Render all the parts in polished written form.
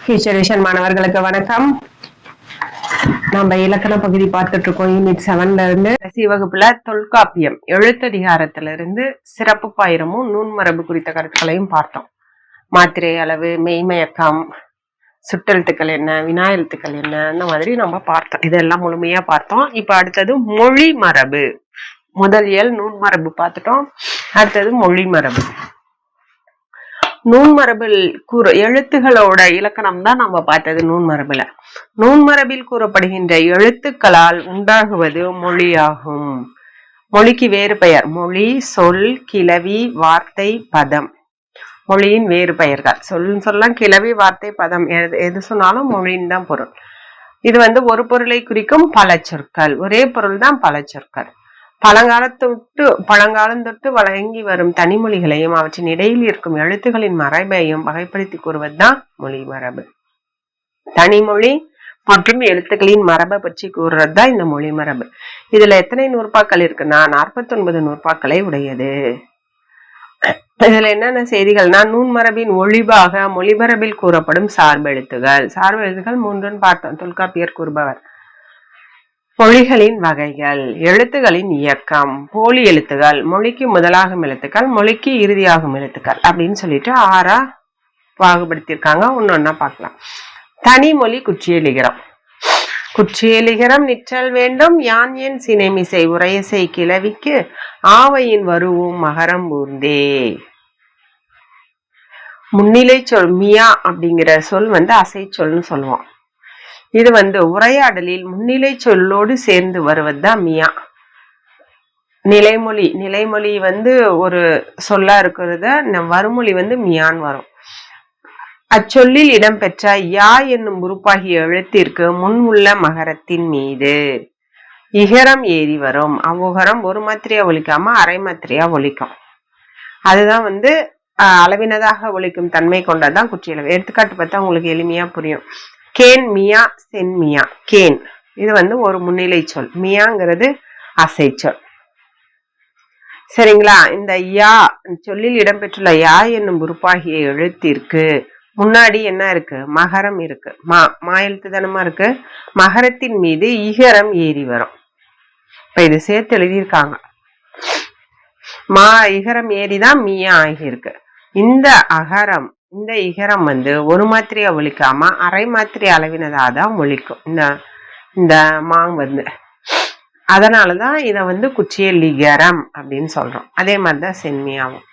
Future vision மாணவர்களுக்கு வணக்கம். நம்ம இலக்கண பகுதி பார்த்துட்டு இருக்கோம். யூனிட் 7ல இருந்து கடைசி வகுப்புல தொல்காப்பியம் எழுத்ததிகாரத்துல இருந்து சிறப்பு பாயிரமும் நூன்மரபு குறித்த கருத்துக்களையும் பார்த்தோம். மாத்திரை அளவு, மெய்மயக்கம், சுட்டெழுத்துக்கள் என்ன, வினா எழுத்துக்கள் என்ன, அந்த மாதிரி நம்ம பார்த்தோம். இதெல்லாம் முழுமையா பார்த்தோம். இப்ப அடுத்தது மொழி மரபு. முதல் இயல் நூன்மரபு பார்த்துட்டோம். அடுத்தது மொழி மரபு. நூன்மரபில் எழுத்துகளோட இலக்கணம் தான் நம்ம பார்த்தது. நூன்மரபில் கூறப்படுகின்ற எழுத்துக்களால் உண்டாகுவது மொழியாகும். மொழிக்கு வேறு பெயர் மொழி, சொல், கிளவி, வார்த்தை, பதம். மொழியின் வேறு பெயர்கள் சொல்லலாம். கிளவி, வார்த்தை, பதம் எது சொன்னாலும் மொழின்னு தான் பொருள். இது ஒரு பொருளை குறிக்கும் பல சொற்கள். ஒரே பொருள் தான் பல சொற்கள். பழங்காலம் தொட்டு வழங்கி வரும் தனிமொழிகளையும் அவற்றின் இடையில் இருக்கும் எழுத்துக்களின் மரபையும் வகைப்படுத்தி கூறுவதுதான் மொழி மரபு. தனிமொழி மற்றும் எழுத்துக்களின் மரபை பற்றி கூறுறதுதான் இந்த மொழி மரபு. இதுல எத்தனை நூற்பாக்கள் இருக்குன்னா 49 நூற்பாக்களை உடையது. இதுல என்னென்ன செய்திகள்னா, நூன்மரபின் ஒளிவாக மொழிமரபில் கூறப்படும் சார்பெழுத்துகள் 3ன்னு பார்த்தோம். தொல்காப்பியர் கூறுபவர். மொழிகளின் வகைகள், எழுத்துகளின் இயக்கம், போலி எழுத்துகள், மொழிக்கு முதலாகும் எழுத்துக்கள், மொழிக்கு இறுதியாகும் எழுத்துக்கள் அப்படின்னு சொல்லிட்டு 6ஆ பாகுபடுத்தியிருக்காங்க. ஒன்னொன்னா பார்க்கலாம். தனிமொழி குற்றியலிகரம். குற்றியலிகரம் நிற்றல் வேண்டும். யான் என் சினைமிசை உரையசை கிளவிக்கு ஆவையின் வருவும் மகரம் ஊர்ந்தே. முன்னிலை சொல் மியா அப்படிங்கிற சொல் அசை சொல்னு சொல்லுவோம். இது உரையாடலில் முன்னிலை சொல்லோடு சேர்ந்து வருவதுதான் மியா. நிலைமொழி ஒரு சொல்லா இருக்கிறத வருமொழி மியான்னு வரும். அச்சொல்லில் இடம்பெற்ற யா என்னும் உறுப்பாகிய எழுத்திற்கு முன் உள்ள மகரத்தின் மீது இகரம் ஏறி வரும். அவ்வுகரம் ஒரு மாத்திரையா ஒலிக்காம அரை மாத்திரையா ஒலிக்கும். அதுதான் அளவினதாக ஒலிக்கும் தன்மை கொண்டதான் குற்றியளவு. எடுத்துக்காட்டு பார்த்தா உங்களுக்கு எளிமையா புரியும். கேன் மியா சென் மியா. கேன் இது ஒரு முன்னிலை சொல். மியாங்கிறது அசை சொல். சரிங்களா? இந்த யா சொல்லில் இடம்பெற்றுள்ள யா என்னும் உறுப்பாகிய எழுத்திற்கு முன்னாடி என்ன இருக்கு? மகரம் இருக்கு. மா எழுத்து தானமா இருக்கு. மகரத்தின் மீது இகரம் ஏறி வரும். இப்ப இது சேர்த்து எழுதியிருக்காங்க. மா இகரம் ஏறிதான் மியா ஆகியிருக்கு. இந்த இகரம் ஒரு மாத்திரையா ஒலிக்காம அரை மாத்திரை அளவினதாதான் ஒலிக்கும். இந்த மாங் அதனாலதான் இத குற்றியலிகரம் அப்படின்னு சொல்றோம். அதே மாதிரிதான் சென்மியாவும்.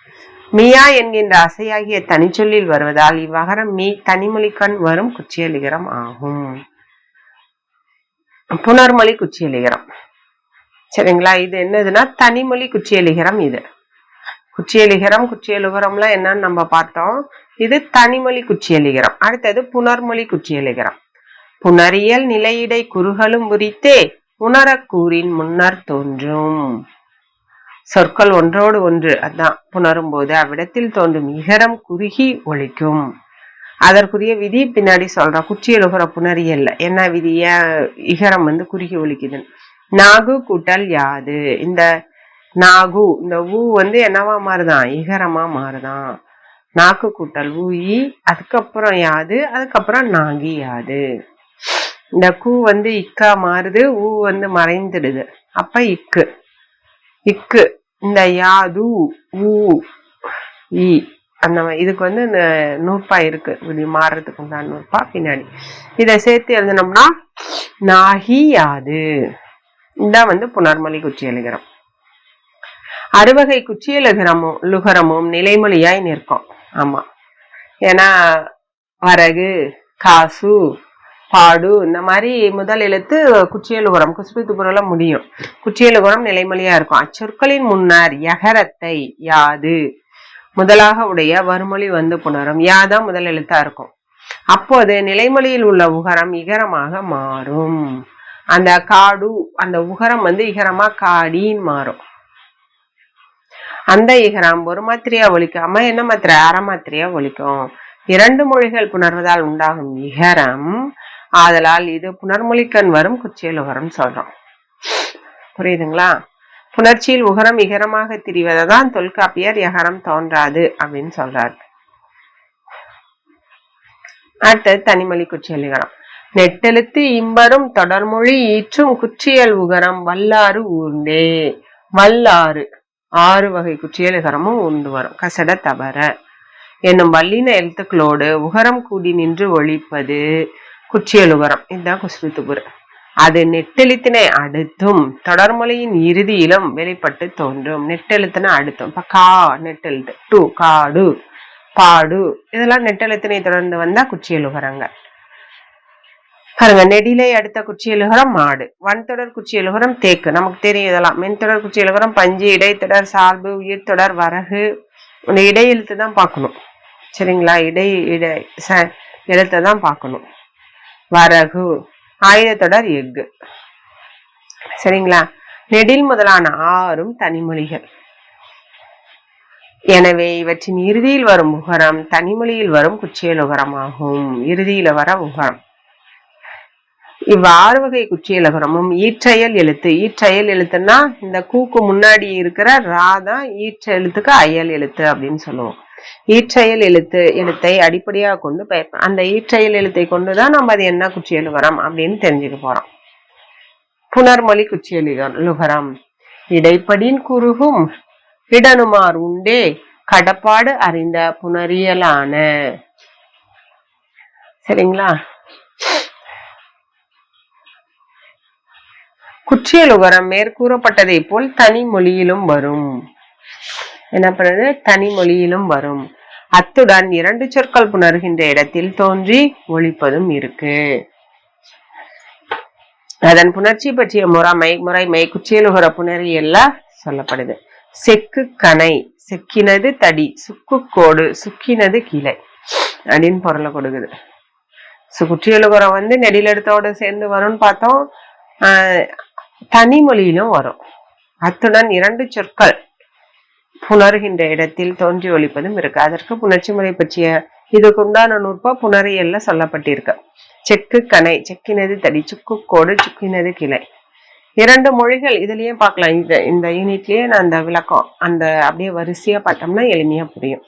மியா என்கின்ற அசையாகிய தனிச்சொல்லில் வருவதால் இவ்வகரம் தனிமொழிக்கண் வரும் குற்றியலிகரம் ஆகும். புணர்மொழி குற்றியலிகரம். சரிங்களா? இது என்னதுன்னா தனிமொழி குற்றியலிகரம். இது குற்றியலிகரம் குற்றியலுகரம்லாம் என்னன்னு நம்ம பார்த்தோம். இது தனிமொழி குற்றியலிகரம். அடுத்தது புணர்மொழி குற்றியலிகரம். புணரியல் நிலையிடை குறுகளும் உரித்தே உணரக்கூறின் முன்னர் தோன்றும். சொற்கள் ஒன்றோடு ஒன்று அதான் புணரும் போது அவ்விடத்தில் தோன்றும் இகரம் குறுகி ஒலிக்கும். அதற்குரிய விதி பின்னாடி சொல்றோம். குற்றியலுகர புணரியல்ல என்ன விதிய? இகரம் குறுகி ஒலிக்குது. நாகு கூட்டல் யாது. இந்த நாகு இந்த ஊ என்னவா மாறுதான்? இகரமா மாறுதான். நாக்கு கூட்டல் ஊயி, அதுக்கப்புறம் யாது, அதுக்கப்புறம் நாகி யாது. இந்த கூ இக்கா மாறுது. ஊ மறைந்துடுது. அப்ப இக்கு. இந்த யாது ஊ ஈ அந்த இதுக்கு இந்த நூற்பா இருக்கு. இப்படி மாறுறதுக்கு உண்டான நூற்பா பின்னாடி. இதை சேர்த்து எழுதினோம்னா நாகி யாது. இந்த புணர்மொழி குற்றியலிகரம். அறுவகை குற்றியலுகரமும் நிலைமொழியாய் நிற்கும். ஆமா, ஏன்னா வரகு, காசு, பாடு இந்த மாதிரி முதல் எழுத்து குற்றியலுகரம் குசுபித்துப்புறல முடியும். குற்றியலுகரம் நிலைமொழியா இருக்கும். அச்சொற்களின் முன்னர் யகரத்தை யாது முதலாக உடைய வருமொழி புணரும். யாதான் முதல் எழுத்தா இருக்கும். அப்போது நிலைமொழியில் உள்ள உகரம் இகரமாக மாறும். அந்த காடு அந்த உகரம் இகரமா காடின்னு மாறும். அந்த இகரம் ஒரு மாத்திரையா ஒலிக்காம என்ன மாத்திரை? அரை மாத்திரையா ஒலிக்கும். 2 மொழிகள் புணர்வதால் உண்டாகும் இகரம். ஆதலால் இது புணர்மொழிக்கண் வரும் குற்றியலுகரம் சொல்றோம். புரியுதுங்களா? புணர்ச்சியில் உகரம் இகரமாக திரிவதான் தொல்காப்பியர் யகரம் தோன்றாது அப்படின்னு சொல்றாரு. அடுத்தது தனிமொழி குற்றியலிகரம். நெட்டெழுத்து இம்பரும் தொடர்மொழி ஈற்றும் குற்றியல் உகரம் வல்லாறு ஊர்ந்தே. வல்லாறு 6 வகை குற்றியலிகரமும் உண்டு வரும். கசட தவற என்னும் வல்லின எழுத்துக்களோடு உகரம் கூடி நின்று ஒழிப்பது குற்றியலுகரம். இதுதான் குஸ்ருத்துபுர். அது நெட்டெழுத்தினை அடுத்தும் தொடர்மொழியின் இறுதியிலும் வெளிப்பட்டு தோன்றும். நெட்டெழுத்தினை அடுத்தும். இப்ப கா நெட்டெழுத்து, டு காடு, பாடு, இதெல்லாம் நெட்டெழுத்தினை தொடர்ந்து வந்தா குற்றியலுகரங்கள். பாருங்க, நெடிலை அடுத்த குற்றியலுகரம் மாடு. வன்தொடர் குற்றியலுகரம் தேக்கு, நமக்கு தெரியும் இதெல்லாம். மென்தொடர் குற்றியலுகரம் பஞ்சு, இடைத்தொடர் சால்பு, உயிர்த்தொடர் வரகு. இந்த இடை எழுத்து தான் பார்க்கணும், சரிங்களா? எழுத்தை தான் பார்க்கணும். வரகு, ஆயுதத்தொடர் எஃகு, சரிங்களா? நெடில் முதலான 6ம் தனிமொழிகள். எனவே இவற்றின் இறுதியில் வரும் உகரம் தனிமொழியில் வரும் குற்றியலுகரம் ஆகும். இறுதியில வர உகரம். 6 வகை குற்றியலுகரமும் ஈற்றயல் எழுத்து. ஈற்றயல் எழுத்துன்னா இந்த கூக்கு முன்னாடி இருக்கிற ராதான் ஈற்ற எழுத்துக்கு அயல் எழுத்து அப்படின்னு சொல்லுவோம். ஈற்றயல் எழுத்தை அடிப்படையாக கொண்டு அந்த ஈற்றயல் எழுத்தை கொண்டுதான் நம்ம அது என்ன குற்றியலுகரம் அப்படின்னு தெரிஞ்சுக்க போறோம். புனர்மொழி குற்றியலுகரம். இடைப்படின் குறுகும் இடனுமார் உண்டே கடப்பாடு அறிந்த புணரியலான. சரிங்களா? குற்றியலுகரம் மேற்கூறப்பட்டதை போல் தனிமொழியிலும் வரும். என்ன பண்ணுது? தனிமொழியிலும் வரும். அத்துடன் 2 சொற்கள் புணர்கின்ற இடத்தில் தோன்றி ஒழிப்பதும் இருக்கு. அதன் புணர்ச்சி பற்றிய முறைமை குற்றியலுகர புணரியல்ல சொல்லப்படுது. செக்கு கணை, செக்கினது தடி, சுக்கு கோடு, சுக்கினது கிளை அப்படின்னு பொருளை கொடுக்குது. குற்றியலுகரம் நெடிலெடுத்தோடு சேர்ந்து வரும்னு பார்த்தோம். தனிமொழியிலும் வரும். அத்துடன் 2 சொற்கள் புணர்கின்ற இடத்தில் தோன்றி ஒழிப்பதும் இருக்கு. அதற்கு புணர்ச்சி முறை பற்றிய இதுக்கு உண்டான நூற்பா புணரியல்ல சொல்லப்பட்டிருக்கு. செக்கு கணை, செக்கினது தடி, சுக்கு கோடு, சுக்கினது கிளை. 2 மொழிகள் இதுலயே பார்க்கலாம். இந்த யூனிட்லயே நான் அந்த விளக்கம் அந்த அப்படியே வரிசையா பார்த்தோம்னா எளிமையா புரியும்.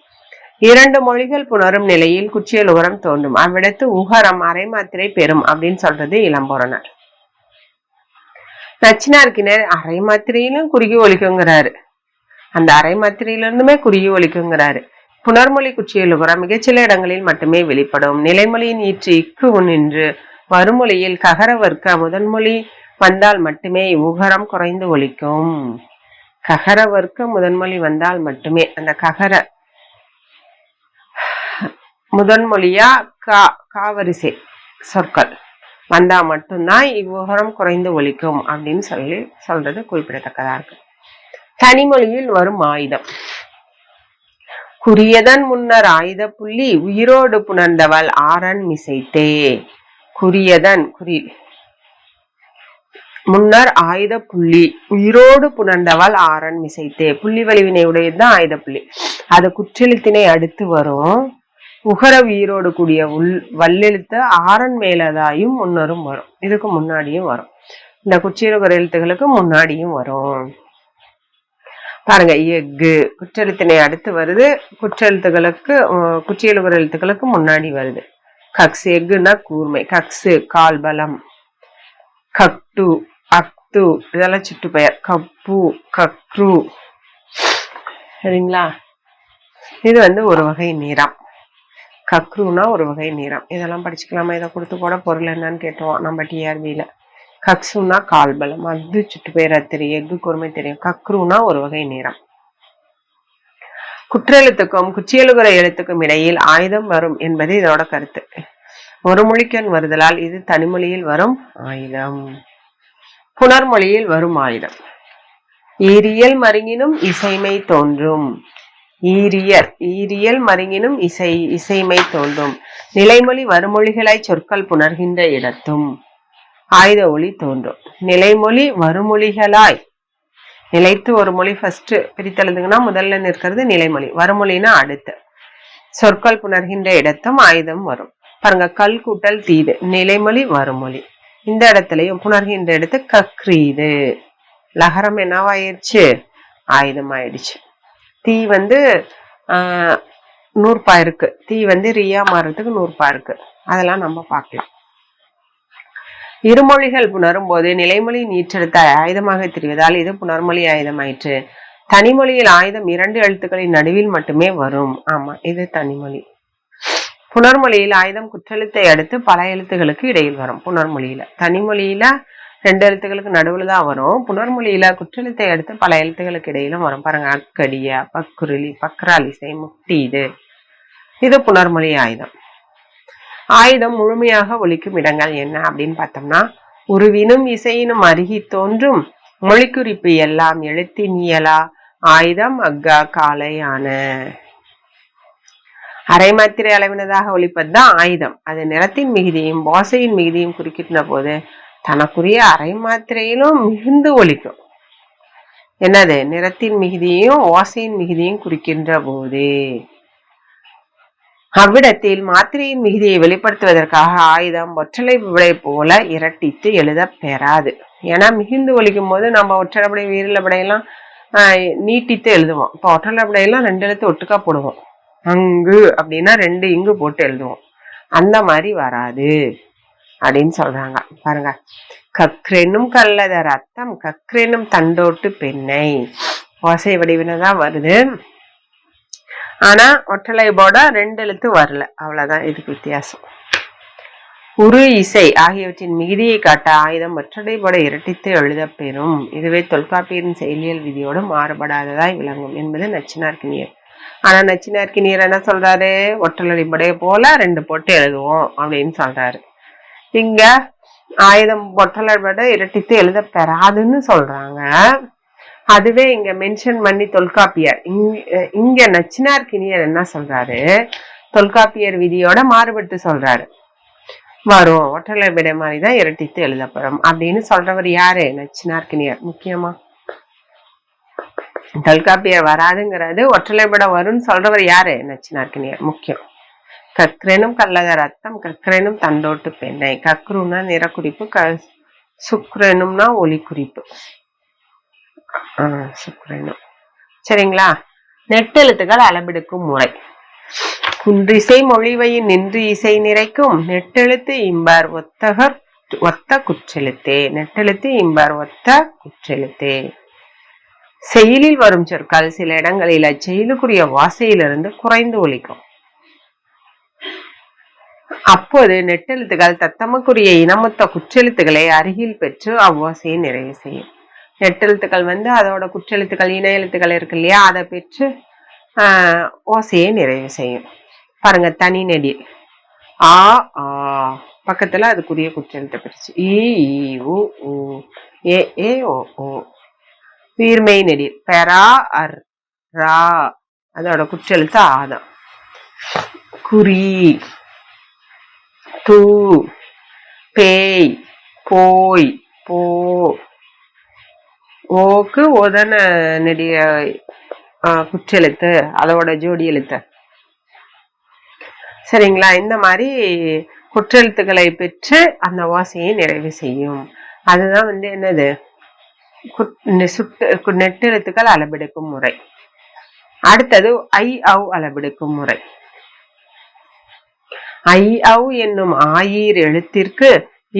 2 மொழிகள் புணரும் நிலையில் குற்றியலுகரம் தோன்றும். அவ்விடத்து உகரம் அரை மாத்திரை பெறும் அப்படின்னு சொல்றது இளம்பொருணர். நச்சினார்க்கினர் அரை மாத்திரையிலும் குறுகி ஒலிக்குங்கிறாரு. அந்த அரை மாத்திரையில இருந்துமே குறுகி ஒலிக்குங்கிறாரு. புனர்மொழி குற்றியலுகரம் மிகச்சில இடங்களில் மட்டுமே வெளிப்படும். நிலைமொழியின் ஈற்று இக்கு நின்று வருமொழியில் ககர வர்க்க முதன்மொழி வந்தால் மட்டுமே இவ்வுகரம் குறைந்து ஒலிக்கும். ககர வர்க்க முதன்மொழி வந்தால் மட்டுமே, அந்த ககர முதன்மொழியா காவரிசை சொற்கள் வந்தா மட்டும்தான் இவ்வுகரம் குறைந்து ஒலிக்கும் அப்படின்னு சொல்றது குறிப்பிடத்தக்கதா இருக்கு. தனிமொழியில் வரும் ஆயுதம். குறியதன் முன்னர் ஆயுத புள்ளி உயிரோடு புணர்ந்தவள் ஆரன் மிசைத்தே. குறியதன் முன்னர் ஆயுத புள்ளி உயிரோடு புணர்ந்தவள் ஆரன் மிசைத்தே. புள்ளி வலிவினை உடையதுதான் ஆயுத புள்ளி. அது குற்றெழுத்தினை அடுத்து வரும். உகர உயிரோடு கூடிய வல்லெழுத்து ஆரன் மேலதாயும் முன்னரும் வரும். இதுக்கு முன்னாடியும் வரும். இந்த குற்றியலுகர எழுத்துகளுக்கு முன்னாடியும் வரும். பாருங்க, எஃகு குற்றெழுத்தினை அடுத்து வருது. குற்றியலுகர எழுத்துக்களுக்கு முன்னாடி வருது. கக்ஸ், எஃகுன்னா கூர்மை. கக்ஸு கால்பலம். கக்டு, அக்து இதெல்லாம் சுட்டு பெயர். கப்பு, கக்ரு, சரிங்களா? இது ஒரு வகை நிறம். கக்ருனா ஒரு வகை நிறம். இதெல்லாம் படிச்சுக்கலாமா? இதை கொடுத்து கூட பொருள் என்னன்னு கேட்டோம் நம்ம டிஆர்பியில. கக்ஸுனா கால்பலம், அது சுட்டு பெயரா தெரியும். எஃகு கூர்மை தெரியும். கக்ருனா ஒரு வகை நிறம். குற்றெழுத்துக்கும் குற்றியலுகர எழுத்துக்கும் இடையில் ஆயுதம் வரும் என்பது இதோட கருத்து. ஒரு மொழிக்கண் வருதலால் இது தனிமொழியில் வரும் ஆயுதம். புனர்மொழியில் வரும் ஆயுதம். ஈரியல் மருங்கினும் இசைமை தோன்றும். ஈரியல் மருங்கினும் இசைமை தோன்றும். நிலைமொழி வருமொழிகளாய் சொற்கள் புணர்கின்ற இடத்தும் ஆயுத ஒளி தோன்றும். நிலைமொழி வருமொழிகளாய், நிலைத்து ஒரு மொழி ஃபர்ஸ்ட் பிரித்தெழுதுங்கன்னா முதல்ல நிற்கிறது நிலைமொழி. வருமொழினா அடுத்து. சொற்கள் புணர்கின்ற இடத்தும் ஆயுதம் வரும். பாருங்க, கல் கூட்டல் தீது நிலைமொழி வருமொழி. இந்த இடத்துலயும் புணர்கின்ற இடத்து கக்ரீது. லகரம் என்னவாயிருச்சு? ஆயுதம் ஆயிடுச்சு. தீ நூற்பா இருக்கு. தீ வந்து ரியா மாறுறதுக்கு நூற்பா இருக்கு. அதெல்லாம் நம்ம பார்க்கலாம். இருமொழிகள் புணரும் போது நிலைமொழி நீற்றெழுத்த ஆயுதமாக தெரிவதால் இது புணர்மொழி ஆயுதமாயிற்று. தனிமொழியில் ஆயுதம் 2 எழுத்துக்களின் நடுவில் மட்டுமே வரும். ஆமா, இது தனிமொழி. புணர்மொழியில் ஆயுதம் குற்றெழுத்தை அடுத்து பல எழுத்துகளுக்கு இடையில் வரும். புணர்மொழியில தனிமொழியில 2 எழுத்துக்களுக்கு நடுவுல தான் வரும். புணர்மொழியில குற்றெழுத்தை அடுத்து பல எழுத்துக்களுக்கு இடையிலும் வரும். பாருங்க, அக்கடியா, பக்குருளி, பக்ராலிசை, முக்தி. இது புணர்மொழி ஆயுதம். ஆயுதம் முழுமையாக ஒலிக்கும் இடங்கள் என்ன அப்படின்னு பார்த்தோம்னா, உருவினும் இசையினும் அருகி தோன்றும் மொழிக்குறிப்பு எல்லாம் எழுத்தின் இயலா ஆயுதம் அக்கா காலையான. அரைமாத்திரை அளவினதாக ஒலிப்பதுதான் ஆயுதம். அது நிறத்தின் மிகுதியும் ஓசையின் மிகுதியும் குறிக்கின்ற போது தனக்குரிய அரைமாத்திரையிலும் மிகுந்து ஒலிக்கும். என்னது? நிறத்தின் மிகுதியும் ஓசையின் மிகுதியும் குறிக்கின்ற போது. அவ்விடத்தில் மாத்திரையின் மிகுதியை வெளிப்படுத்துவதற்காக ஆயுதம் ஒற்றலை விடை போல இரட்டித்து எழுத பெறாது. ஏன்னா மிகுந்து ஒலிக்கும் போது நம்ம ஒற்றலைப்படை வீரலப்படையெல்லாம் நீட்டித்து எழுதுவோம். இப்போ ஒற்றலைப்படையெல்லாம் 2 எழுத்து ஒட்டுக்கா போடுவோம். அங்கு அப்படின்னா 2 இங்கு போட்டு எழுதுவோம். அந்த மாதிரி வராது அப்படின்னு சொல்றாங்க. பாருங்க, கக்ரெனும் கல்லத ரத்தம் கக்ரெனும் தண்டோட்டு பெண்ணை. ஓசை வடிவினதான் வருது. ஆனா ஒற்றலை போட 2 எழுத்து வரல. அவ்வளவுதான் இதுக்கு வித்தியாசம். உரு இசை ஆகியவற்றின் மிகுதியை காட்ட ஆயுதம் ஒற்றலை போட இரட்டித்து எழுத பெறும். இதுவே தொல்காப்பியரின் செயலியல் விதியோடு மாறுபடாததாய் விளங்கும் என்பது நச்சினார்க்கினியர். ஆனா நச்சினார்க்கினியர் என்ன சொல்றாரு? ஒற்றலடிப்படைய போல 2 போட்டு எழுதுவோம் அப்படின்னு சொல்றாரு. இங்க ஆயுதம் ஒற்றலடிப்பட இரட்டித்து எழுத பெறாதுன்னு சொல்றாங்க. அதுவே இங்க மென்ஷன் பண்ணி தொல்காப்பியர் இங்க நச்சினார்க்கினியர் என்ன சொல்றாரு? தொல்காப்பியர் விதியோட மாறுபட்டு சொல்றாரு. வரும், ஒற்றலைப்படை மாதிரிதான் இரட்டித்து எழுதப்படும் அப்படின்னு சொல்றவர் யாரு? நச்சினார்க்கினியர். முக்கியமா தொல்காப்பியர் வராதுங்கிறது, ஒற்றலைப்பட வரும்னு சொல்றவர் யாரு? நச்சினார்க்கினியர். முக்கியம். கக்ரெனும் கல்லத ரத்தம் கக்ரெனும் தண்டோட்டு பெண்ணை. கக்ருன்னா நிறக்குறிப்பு, சுக்ரெனும்னா ஒலி குறிப்பு. சுக்ரெனும். சரிங்களா? நெட்டெழுத்துக்கள் அளபெடுக்கும் முறை. குன்றிசை மொழிவையின் நின்று இசை நிறைக்கும் நெட்டெழுத்து இம்பர் ஒத்த குற்றெழுத்தே. நெட்டெழுத்து இம்பர் ஒத்த குற்றெழுத்தே. செயலில் வரும் சொற்கள் சில இடங்களில் அச்செயலுக்குரிய வாசையிலிருந்து குறைந்து ஒலிக்கும். அப்போது நெட்டெழுத்துக்கள் தத்தமக்குரிய இனமொத்த குற்றெழுத்துக்களை அருகில் பெற்று அவ்வாசையை நிறைவு செய்யும். நெட்டெழுத்துக்கள் வந்து அதோட குற்றெழுத்துக்கள் இன எழுத்துக்கள் இருக்கு இல்லையா, அதை பெற்று ஓசையை நிறைவு செய்யும். பாருங்க, தனி நெடில் ஆ ஆ பக்கத்துல அதுக்குரிய குற்றெழுத்தை பிரிச்சு இ உ ஏ ஏ ஓ ஓ. உயிர்மெய் நெடில் பெரா அர் ரா, அதோட குற்றெழுத்து ஆதம். குறி தூ பேய் போய் போ. ஓக்கு ஓதன நெடிய குற்றெழுத்து, அதோட ஜோடி எழுத்து. சரிங்களா? இந்த மாதிரி குற்றெழுத்துக்களை பெற்று அந்த ஓசையை நிறைவு செய்யும். அதுதான் வந்து என்னது? நெட்டெழுத்துக்கள் அளபெடுக்கும் முறை. அடுத்தது ஐ அவ் அளபெடுக்கும் முறை. ஐ அவ் என்னும் ஆயீர் எழுத்திற்கு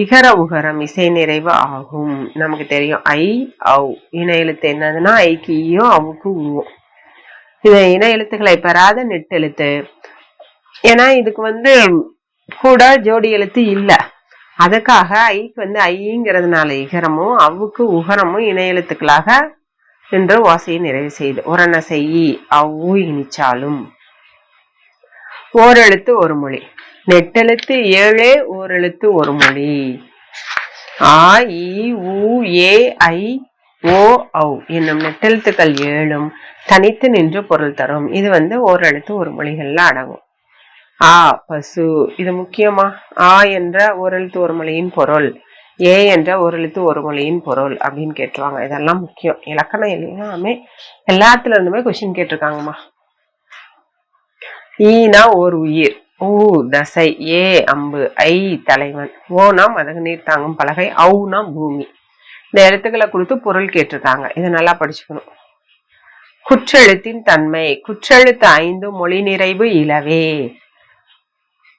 இகர உகரம் இசை நிறைவு ஆகும். நமக்கு தெரியும் ஐ அவ் இன எழுத்து என்னதுன்னா ஐக்கு ஈயும் அவுக்கு ஊவும். இது இன எழுத்துக்களை பெறாத நெட்டெழுத்து. ஏன்னா இதுக்கு வந்து கூட ஜோடி எழுத்து இல்ல. அதுக்காக ஐக்கு வந்து ஐங்கிறதுனால இகரமும் அவுக்கு உகரமும் இன எழுத்துக்களாக என்று ஓசையை நிறைவு செய்து உரண செய்யி அவ்வு இனிச்சாலும். ஓரெழுத்து ஒரு மொழி. நெட்டெழுத்து 7 ஓரெழுத்து ஒரு மொழி. ஆ இ உ ஏ ஐ ஓ ஔ என்னும் நெட்டெழுத்துக்கள் 7 தனித்து நின்று பொருள் தரும். இது வந்து ஓரெழுத்து ஒரு மொழிகள்ல அடங்கும். ஆ பசு, இது முக்கியமா. ஆ என்ற ஓரெழுத்து ஒரு மொழியின் பொருள், ஏ என்ற ஓரெழுத்து ஒரு மொழியின் பொருள் அப்படின்னு கேட்டுருவாங்க. இதெல்லாம் முக்கியம். இலக்கணம் எல்லாமே எல்லாத்துல இருந்துமே கொஸ்டின் கேட்டிருக்காங்கம்மா. ஈனா ஓர் உயிர், ஊ தசை, ஏ அம்பு, ஐ தலைவன், ஓனா மதகு நீர் தாங்கும் பலகை, ஔனா பூமி. இந்த எழுத்துக்களை கொடுத்து பொருள் கேட்டிருக்காங்க. இதை நல்லா படிச்சுக்கணும். குற்றெழுத்தின் தன்மை. குற்றெழுத்து 5 மொழி நிறைவு இலவே.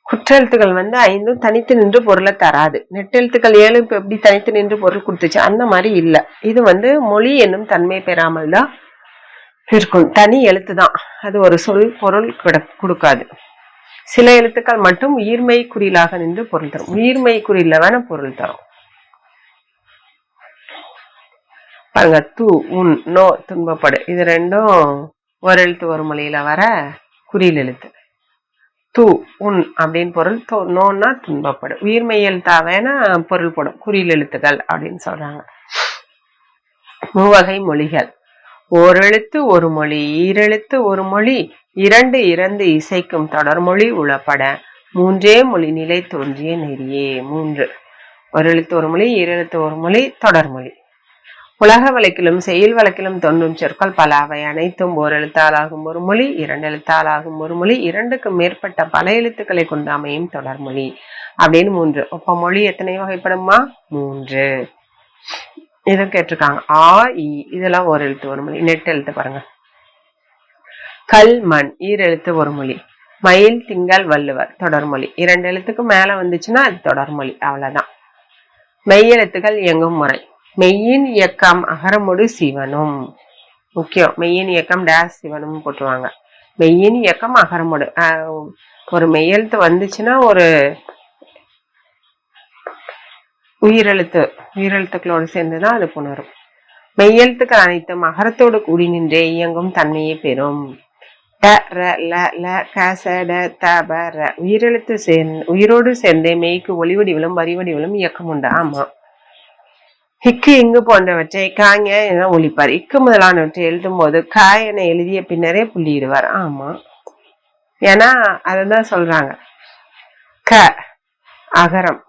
குற்றெழுத்துக்கள் 5 தனித்து நின்று பொருளை தராது. நெட்டெழுத்துக்கள் 7 இப்ப எப்படி தனித்து நின்று பொருள் கொடுத்துச்சு அந்த மாதிரி இல்ல. இது மொழி என்னும் தன்மை பெறாமல் தான் இருக்கும். தனி எழுத்து தான், அது ஒரு சொல் பொருள் கொடுக்காது. சில எழுத்துக்கள் மட்டும் உயிர்மை குறிலாக நின்று பொருள் தரும். உயிர்மை குறியில வேணா பொருள் தரும். பாருங்க, தூ, உன், நோ, துன்பப்படு, இது ரெண்டும் ஒரு எழுத்து ஒரு மொழியில வர குறியில் எழுத்து. தூ, உன் அப்படின்னு பொருள், நோன்னா துன்பப்படு. உயிர்மை எழுத்தா வேணா பொருள் போடும், குறியில் எழுத்துக்கள் அப்படின்னு சொல்றாங்க. மூவகை மொழிகள். ஓரெழுத்து ஒரு மொழி, ஈரெழுத்து ஒரு மொழி, இரண்டு இறந்து இசைக்கும் தொடர்மொழி உளப்பட மூன்றே மொழி நிலை தோன்றிய நெறியே. 3. ஒரு எழுத்து ஒரு மொழி, ஈரெழுத்து ஒரு மொழி, தொடர்மொழி. உலக வழக்கிலும் செயல் வழக்கிலும் தோன்றும் சொற்கள் பல. அவை அனைத்தும் ஓர் எழுத்தாலாகும் ஒரு மொழி, 2 எழுத்தாலாகும் ஒரு மொழி, 2க்கு மேற்பட்ட பல எழுத்துக்களை கொண்டு அமையும் தொடர்மொழி அப்படின்னு 3. அப்ப மொழி எத்தனை வகைப்படுமா? 3. இதை கேட்டிருக்காங்க. ஆ, இ இதெல்லாம் ஒரு எழுத்து ஒரு மொழி. நெட்டு எழுத்து பாருங்க. கல், மண் ஈரெழுத்து ஒரு மொழி. மயில், திங்கள், வள்ளுவர் தொடர்மொழி. 2 எழுத்துக்கு மேல வந்துச்சுன்னா அது தொடர்மொழி, அவ்வளவுதான். மெய்யெழுத்துக்கள் இயங்கும் முறை. மெய்யின் இயக்கம் அகரமொடு சிவனும். முக்கியம், மெய்யின் இயக்கம் டேஸ் சிவனும் போட்டுருவாங்க. மெய்யின் இயக்கம் அகரமொடு. ஒரு மெய்யெழுத்து வந்துச்சுன்னா ஒரு உயிரெழுத்துக்களோடு சேர்ந்துதான் அது புணரும். மெய்யெழுத்துக்கள் அனைத்தும் அகரத்தோடு கூடி நின்றே இயங்கும் தன்மையை பெறும். ட, ர, ல, ல, க, ச, ட, த, ப, ர உயிரெழுத்து உயிரோடு சேர்ந்தே மெய்க்கு ஒளிவடிவிலும் வரிவடிவிலும் இயக்கம் உண்டு. ஆமா. ஹிக்கு, இங்கு போன்றவற்றை காங்க என ஒழிப்பார். இக்கு முதலானவற்றை எழுதும் போது க என எழுதிய பின்னரே புள்ளியிடுவார். ஆமா, ஏன்னா அததான் சொல்றாங்க. க அகரம்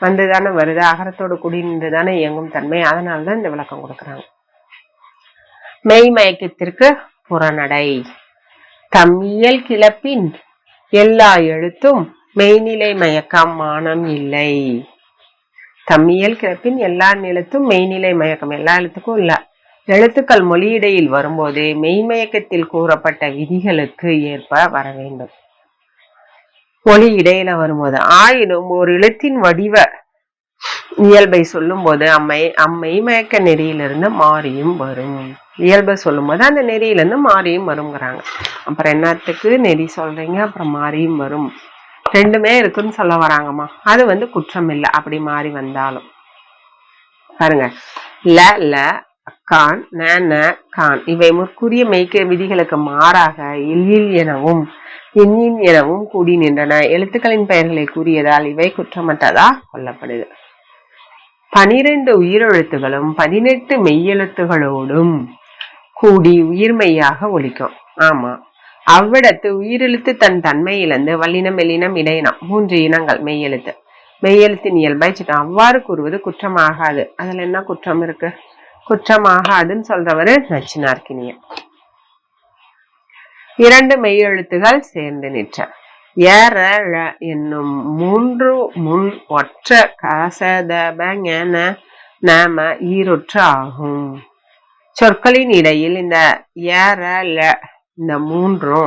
வந்துதானே வருது, அகரத்தோடு கூடி நின்றுதானே இயங்கும் தன்மை. அதனாலதான் இந்த விளக்கம் கொடுக்குறாங்க. மெய் மயக்கத்திற்கு புறநடை. தம்மியல் கிளப்பின் எல்லா எழுத்தும் மெய்நிலை மயக்கம் மானம் இல்லை. தம்மியல் கிளப்பின் எல்லா எழுத்தும் மெய்நிலை மயக்கம், எல்லா எழுத்துக்கும் இல்ல. எழுத்துக்கள் மொழியிடையில் வரும்போது மெய்மயக்கத்தில் கூறப்பட்ட விதிகளுக்கு ஏற்ப வர வேண்டும். மொழி இடையில வரும்போது ஆயினும் ஒரு எழுத்தின் வடிவ இயல்பை சொல்லும் போது அம்மெய்மயக்க நெறியிலிருந்து மாறியும் வரும். இயல்பை சொல்லும் போது அந்த நெறியிலிருந்து மாறியும் வருங்கிறாங்க. அப்புறம் என்னத்துக்கு நெறி சொல்றீங்க, அப்புறம் மாறியும் வரும், ரெண்டுமே இருக்குன்னு சொல்ல வராங்கம்மா. அது குற்றம் இல்லை, அப்படி மாறி வந்தாலும். பாருங்க, ல ல கான், ந கான் இவை முற்கூறிய மெய்க்க விதிகளுக்கு மாறாக இல் எனவும் இன் எனவும் கூடி நின்றன. எழுத்துக்களின் பெயர்களை கூறியதால் இவை குற்றமற்றதா கொள்ளப்படுது. 12 உயிரெழுத்துகளும் 18 மெய்யெழுத்துகளோடும் கூடி உயிர்மெய்யாக ஒலிக்கும். ஆமா, அவ்விடத்து உயிரெழுத்து தன் தன்மை இழந்து வல்லினம், மெல்லினம், இடையினம் 3 இனங்கள் மெய்யெழுத்து. மெய்யெழுத்தின் இயல்பை அவ்வாறு கூறுவது குற்றமாகாது. அதுல என்ன குற்றம் இருக்கு? குற்றமாகாதுன்னு சொல்றவரு நச்சினார்க்கினியர். 2 மெய்யெழுத்துகள் சேர்ந்து நிற்ற. ஏற என்னும் 3 முன் ஒற்ற கசதப நம ஈரொற்று ஆகும். சொற்களின் இடையில் இந்த ஏற இந்த 3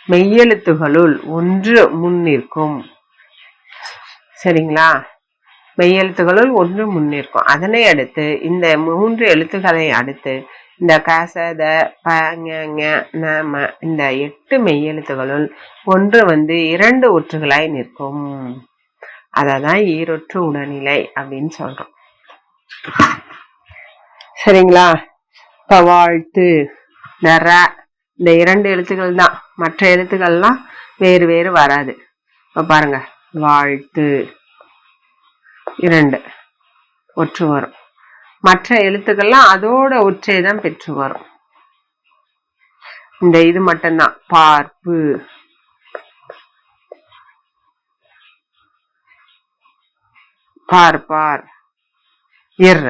மெய்யெழுத்துகளுள் 1 முன் நிற்கும். சரிங்களா? மெய்யெழுத்துகளுள் 1 முன் நிற்கும். அதனை அடுத்து இந்த 3 எழுத்துக்களை அடுத்து இந்த கசத ப நம இந்த 8 மெய்யெழுத்துகளுள் 1 2 ஒற்றுகளாய் நிற்கும். அததான் ஈரொற்று உடனிலை அப்படின்னு சொல்றோம். சரிங்களா? இப்ப வாழ்த்து, இந்த 2 எழுத்துக்கள் தான், மற்ற எழுத்துக்கள்லாம் வேறு வேறு வராது. இப்ப பாருங்க, வாழ்த்து 2 ஒற்று வரும். மற்ற எழுத்துக்கள்லாம் அதோட ஒற்றைதான் பெற்று வரும். இந்த இது மட்டும்தான். பார்ப்பு, பார்ப்பார், இர்.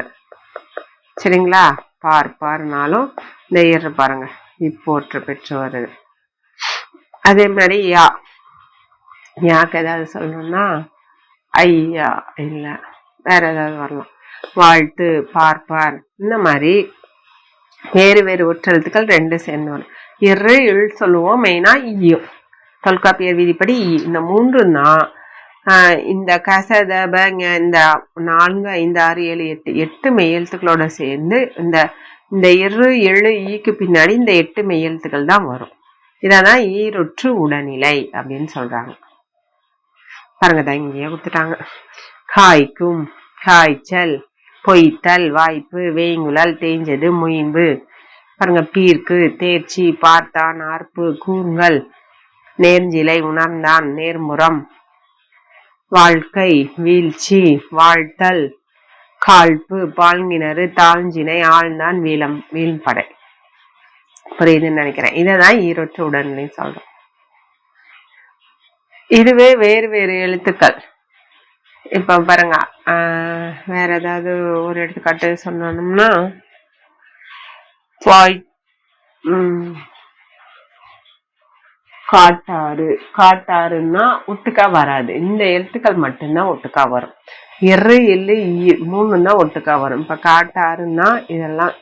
சரிங்களா? பார்ப்பார்னாலும் இந்த இர் பாருங்க, இப்போ ஒற்று பெற்று வருது. அதே மாதிரி யாக்கு ஏதாவது சொல்லணும்னா ஐயா, இல்ல வேற ஏதாவது வரலாம். வாழ்த்து, பார்ப்பார், இந்த மாதிரி வேறு வேறு ஒற்றெழுத்துக்கள் 2 சேர்ந்து வரும். இரு இல் சொல்லுவோம், மெயினா ஈயும். தொல்காப்பியர் விதிப்படி இந்த 3 தான் இந்த கசதபங்க இந்த 4 5 6 7 8 மெய்யெழுத்துக்களோட சேர்ந்து இந்த இரு எழு ஈக்கு பின்னாடி இந்த 8 மெய்யெழுத்துக்கள் தான் வரும். இதான் ஈரொற்று உடல்நிலை அப்படின்னு சொல்றாங்க. பாருங்க தான் இங்கேயே கொடுத்துட்டாங்க. காய்க்கும், காய்ச்சல், பொய்த்தல், வாய்ப்பு, வேங்குழல், தேஞ்சது, முயம்பு. பாருங்க பீர்க்கு, தேர்ச்சி, பார்த்தான், ஆர்ப்பு, கூறுங்கள், நேர்ஞ்சிலை, உணர்ந்தான், நேர்முறம், வாழ்க்கை, வீழ்ச்சி, வாழ்த்தல், காழ்ப்பு, பால்கிணறு, தாழ்ஞ்சினை, ஆழ்ந்தான், வீழ்படை. புரியுதுன்னு நினைக்கிறேன். இதான் ஈரொற்று உடல்நிலை சொல்றோம். இதுவே வேறு வேறு எழுத்துக்கள். இப்ப பாருங்க வேற ஏதாவது ஒரு எடுத்துக்காட்டு சொன்னோம்னா காட்டாறு. காட்டாறுன்னா ஒட்டுக்கா வராது. இந்த எழுத்துக்கள் மட்டும்தான் ஒட்டுக்கா வரும். இரு இல்லு ஈ 3 தான் ஒட்டுக்கா வரும். இப்ப காட்டாறுன்னா இதெல்லாம்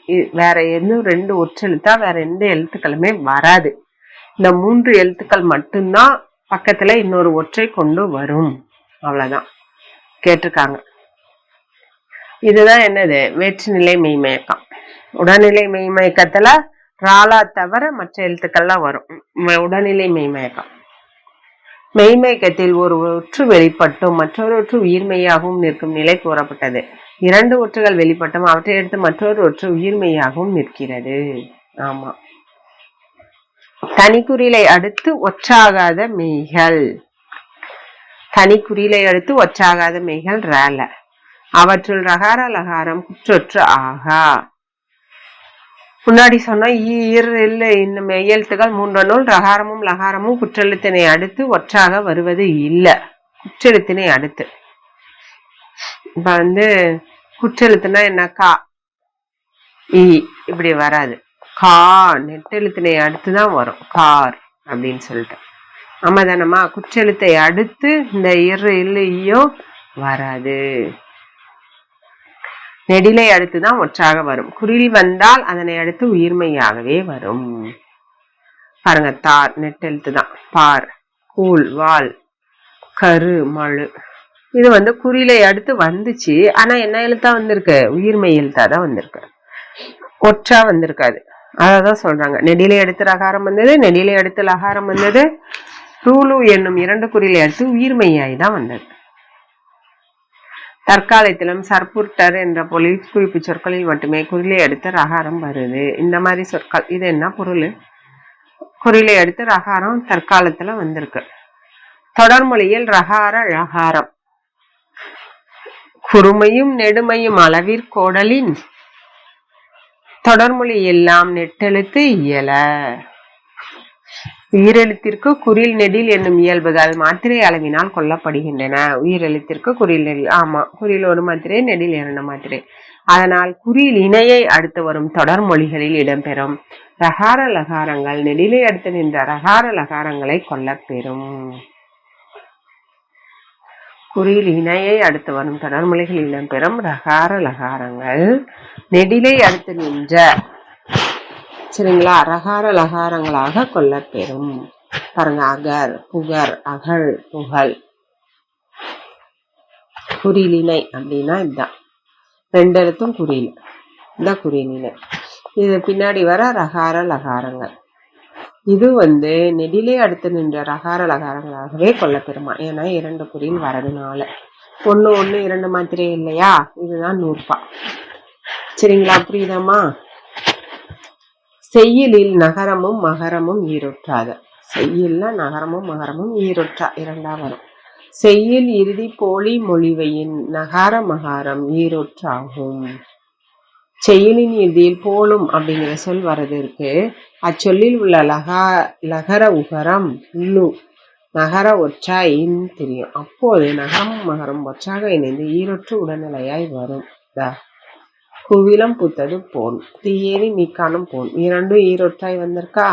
வேற எதுவும் 2 ஒற்றெழுத்தா வேற எந்த எழுத்துக்களுமே வராது. இந்த 3 எழுத்துக்கள் மட்டும்தான் பக்கத்துல இன்னொரு ஒற்றை கொண்டு வரும். அவ்வளவுதான் கேட்டிருக்காங்க. இதுதான் என்னது? வேற்றுநிலை மெய்மயக்கம். உடல்நிலை மெய்மயக்கத்துல ராலா தவிர மற்ற எழுத்துக்கள்லாம் வரும். உடல்நிலை மெய்மயக்கம். மெய்மயக்கத்தில் ஒரு ஒற்று வெளிப்பட்டும் மற்றொரு ஒற்று உயிர்மெய்யாகவும் நிற்கும் நிலை கூறப்பட்டது. 2 ஒற்றுகள் வெளிப்பட்டும் அவற்றை எடுத்து மற்றொரு ஒற்று உயிர்மெய்யாகவும் நிற்கிறது. ஆமா. தனிக்குறிலை அடுத்து ஒற்றாகாத மெய்கள். தனிக்குறிலை அடுத்து ஒற்றாகாத மெய்கள் ரேல. அவற்றுள் ரகார லகாரம் குற்றொற்று ஆகா. முன்னாடி சொன்னா ஈர் இல்ல இந்த மெய்யெழுத்துக்கள் 3 ரகாரமும் லகாரமும் குற்றெழுத்தினை அடுத்து ஒற்றாக வருவது இல்ல. குற்றெழுத்தினை அடுத்து இப்ப குற்றெழுத்துனா என்ன? கா ஈ இப்படி வராது. கா நெட்டெழுத்தினை அடுத்துதான் வரும். கார் அப்படின்னு சொல்லிட்டு. ஆமாதானமா? குற்றெழுத்தை அடுத்து இந்த இரு இல்லையோ வராது. நெடிலை அடுத்துதான் ஒற்றாக வரும். குறில் வந்தால் அதனை அடுத்து உயிர்மையாகவே வரும். பாருங்க தார் நெட்டெழுத்துதான். பார், கூழ், வால், கரு, மழு. இது குறிலை அடுத்து வந்துச்சு. ஆனா என்ன எழுத்தா வந்திருக்கு? உயிர்மை எழுத்தாதான் வந்திருக்கு. ஒற்றா வந்திருக்காது. அதான் சொல்றாங்க. நெடிலை அடுத்து ரகாரம் வந்தது, நெடிலை அடுத்து லகாரம் வந்தது. ரூலு என்னும் 2 குறிலை அடுத்து உயிர்மையாய் தான் வந்தது. தற்காலத்திலும் சர்புர்டர் என்ற பொலிஸ் குறிப்பு சொற்களில் மட்டுமே குறிலை அடுத்து ரகாரம் வருது. இந்த மாதிரி சொற்கள் இது என்ன பொருள்? குறிலை அடுத்து ரகாரம் தற்காலத்துல வந்திருக்கு. தொடர்மொழியில் ரகார ழகாரம் குறுமையும் நெடுமையும் அளவிற்கோடலின் தொடர்மொழி எல்லாம் நெட்டெழுத்து இயல. உயிரெழுத்திற்கு குறில் நெடில் என்னும் இயல்புகள் மாத்திரை அளவினால் கொல்லப்படுகின்றன. உயிரெழுத்திற்கு குறில் நெடில். ஆமா, குறில் ஒரு மாத்திரை, நெடில் 2 மாத்திரை. அதனால் குறில் இணையை அடுத்து வரும் தொடர்மொழிகளில் இடம்பெறும் ரகார லகாரங்கள் நெடிலை அடுத்து நின்ற ரகார லகாரங்களை கொல்லப்பெறும். குறில் இணையை அடுத்து வரும் தொடர்மொழிகளில் இடம்பெறும் ரகார லகாரங்கள் நெடிலை அடுத்து நின்ற சரிங்களா ரகார லகாரங்களாக கொல்லப்பெறும். பாருங்க அகர், புகர், அகழ், புகழ். குறிலினை அப்படின்னா இதுதான். 2 எழுத்தும் குறில். இந்த குறிலினை. இது பின்னாடி வர ரகார லகாரங்கள். இது நெடிலை அடுத்து நின்ற ரகார லகாரங்களாகவே கொல்லப்பெறுமா. ஏன்னா 2 குறில் வரதுனால. 1 1 2 மாத்திரை இல்லையா? இதுதான் நூற்பா. சரிங்களா? புரியுதாமா? செய்யுளில் நகரமும் மகரமும் ஈரொற்றாத. செய்யுள்ல நகரமும் மகரமும் ஈரொற்றா 2ஆ வரும். செய்யுள் இறுதி போலி மொழிவையின் நகார மகாரம் ஈரொற்றாகும். செய்யுளின் இறுதியில் போலும் அப்படிங்கிற சொல் வர்றது இருக்கு. அச்சொல்லில் உள்ள லகர உகரம் உள்ளு நகர ஒற்றாயின்னு தெரியும். அப்போது நகரமும் மகரம் ஒற்றாக இணைந்து ஈரொற்று உடல்நிலையாய் வரும். குவிலம் பூத்தது போன், தீயேறி மீக்கானும் போன். 2 ஈரொற்றாய் வந்திருக்கா?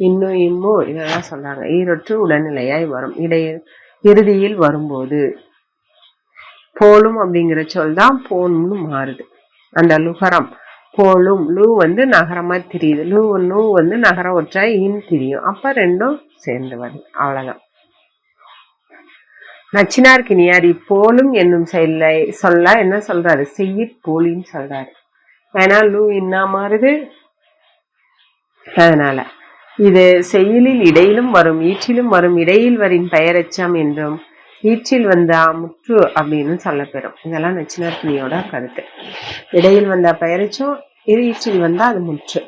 இன்னும் இம்மோ இதெல்லாம் சொல்றாங்க. ஈரொற்று உடல்நிலையாய் வரும். இறுதியில் வரும்போது போலும் அப்படிங்கிற சொல் தான் போன்னு மாறுது. அந்த லுகரம் போலும் லூ நகரமா தெரியுது. லூ நகர ஒற்றை இன் தெரியும். அப்ப ரெண்டும் சேர்ந்து வருது. அவ்வளவுதான். நச்சினார்க்கினியார் இப்போலும் என்னும் சொல்ல என்ன சொல்றாரு? செய்யிற் போலின்னு சொல்றாரு. ஏன்னா லூ இன்னா மாறுது. அதனால இது செய்யுளில் இடையிலும் வரும் ஈற்றிலும் வரும். இடையில் வரின் பெயரெச்சம் என்றும் ஈற்றில் வந்தா முற்று அப்படின்னு சொல்லப்பெறும். இதெல்லாம் நச்சினார்க்கினியோட கருத்து. இடையில் வந்தா பெயரெச்சம், இது ஈற்றில் வந்தா அது முற்று.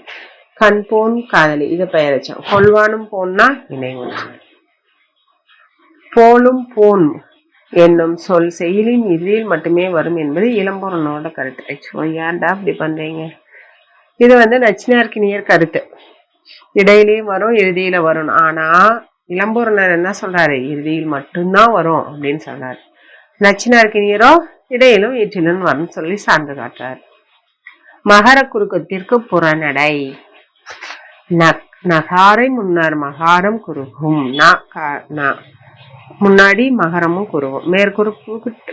கண் போன் காதலி இது பெயரெச்சம். கொள்வானும் போன்னா இணை ஒன்று. போலும் போன் என்னும் சொல் செயலின் இறுதியில் மட்டுமே வரும் என்பது இளம்பொருளனோட கருத்து. ஏன்டா அப்படி பண்றீங்க? இது நச்சினார்க்கினியர் கருத்து. இடையிலையும் வரும், இறுதியில வரும். ஆனா இளம்பொருளர் என்ன சொல்றாரு? இறுதியில் மட்டும்தான் வரும் அப்படின்னு சொல்றாரு. நச்சினார்க்கினியரோ இடையிலும் ஈற்றிலும் வரும் சொல்லி சான்று காட்டுறாரு. மகர குறுக்கத்திற்கு புறநடை. நகாரை முன்னர் மகாரம் குறுகும். முன்னாடி மகரமும் குறுகும்.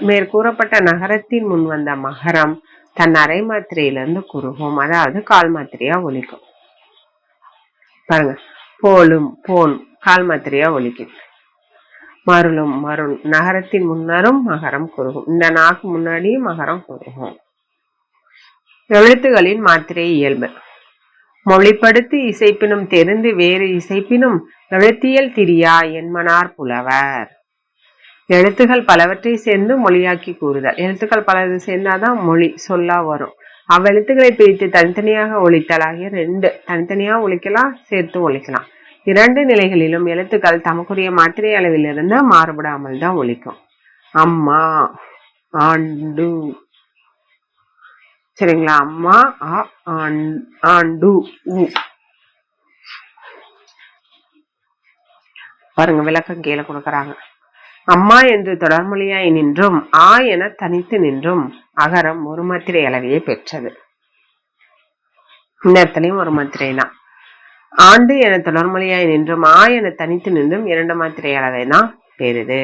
மேற்கூறப்பட்ட நகரத்தின் முன் வந்த மகரம் தன் அரை மாத்திரையிலிருந்து குறுகும். அதாவது கால் மாத்திரையா ஒலிக்கும். பாருங்க, போலும் போன் கால் மாத்திரையா ஒலிக்கும். மருளும் மருள் நகரத்தின் முன்னரும் மகரம் குறுகும். இந்த நாக்கு முன்னாடியும் மகரம் குறுகும். எழுத்துகளின் மாத்திரை இயல்பு. மொழிப்படுத்தி இசைப்பினும் தெரிந்து வேறு இசைப்பினும் எழுத்தியல் திரியா என்மனார் புலவர். எழுத்துக்கள் பலவற்றை சேர்ந்து மொழியாக்கி கூறுதல். எழுத்துக்கள் பலது சேர்ந்தாதான் மொழி சொல்லா வரும். அவ்வெழுத்துக்களை பிரித்து தனித்தனியாக ஒலித்தல் ஆகிய ரெண்டு. தனித்தனியா ஒலிக்கலாம், சேர்த்து ஒலிக்கலாம். இரண்டு நிலைகளிலும் எழுத்துக்கள் தமக்குரிய மாத்திரை அளவிலிருந்து மாறுபடாமல் தான் ஒலிக்கும். அம்மா, ஆண்டு, சரிங்களா? அம்மா, ஆண்டு. பாருங்க, விளக்கம் கீழே கொடுக்கறாங்க. அம்மா என்று தொடர்மொழியாய் நின்றும் ஆ என தனித்து நின்றும் அகரம் ஒரு மாத்திரை அளவையை பெற்றது. இந்த இடத்துலயும் ஒரு மாத்திரை தான். ஆண்டு என தொடர்மொழியாய் நின்றும் ஆ என தனித்து நின்றும் இரண்டு மாத்திரை அளவை தான் பெறுது.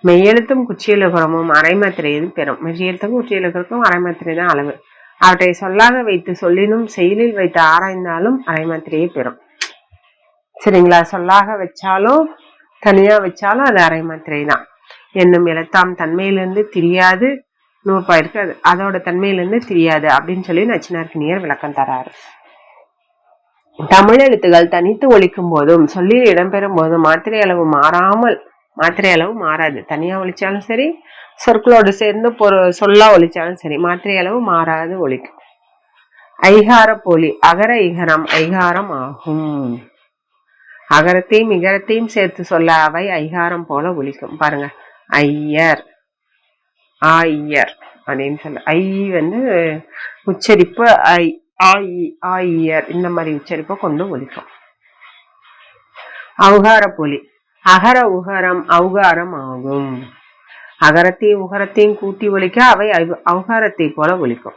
மெய்யெழுத்தும் குச்சியலுகரமும் அரை மாத்திரையும் பெறும். மெய்யெழுத்துக்கும் குச்சியலுகருக்கும் அரை மாத்திரை தான் அளவு. அவற்றை சொல்லாக வைத்து சொல்லினும் செயலில் வைத்து ஆராய்ந்தாலும் அரை மாத்திரையை பெறும். சரிங்களா? சொல்லாக வச்சாலும் தனியா வச்சாலும் அது அரை மாத்திரை தான். என்னும் எழுத்தாம் தன்மையிலிருந்து தெரியாது. நூற்பாயிருக்கு அதோட தன்மையிலிருந்து தெரியாது அப்படின்னு சொல்லி நச்சினார்க்கினியர் விளக்கம் தராரு. தமிழ் எழுத்துகள் தனித்து ஒலிக்கும் போதும் சொல்லில் இடம்பெறும் போதும் மாத்திரை அளவு மாறாது. தனியா ஒலிச்சாலும் சரி, சொற்களோடு சேர்ந்து சொல்லா ஒலிச்சாலும் சரி, மாத்திரை அளவு மாறாது ஒலிக்கும். ஐகார போலி. அகர இகரம் ஐகாரம் ஆகும். அகரத்தையும் இகரத்தையும் சேர்த்து சொல்ல அவை ஐகாரம் போல ஒலிக்கும். பாருங்க, ஐயர், ஆயர் அப்படின்னு சொல்ல. ஐ உச்சரிப்பு ஐ, ஆயர் இந்த மாதிரி உச்சரிப்பை கொண்டு ஒலிக்கும். அவுகார போலி. அகர உகரம் அவுகாரம் ஆகும். அகரத்தையும் உகரத்தையும் கூட்டி ஒலிக்க அவை அவுகாரத்தை போல ஒலிக்கும்.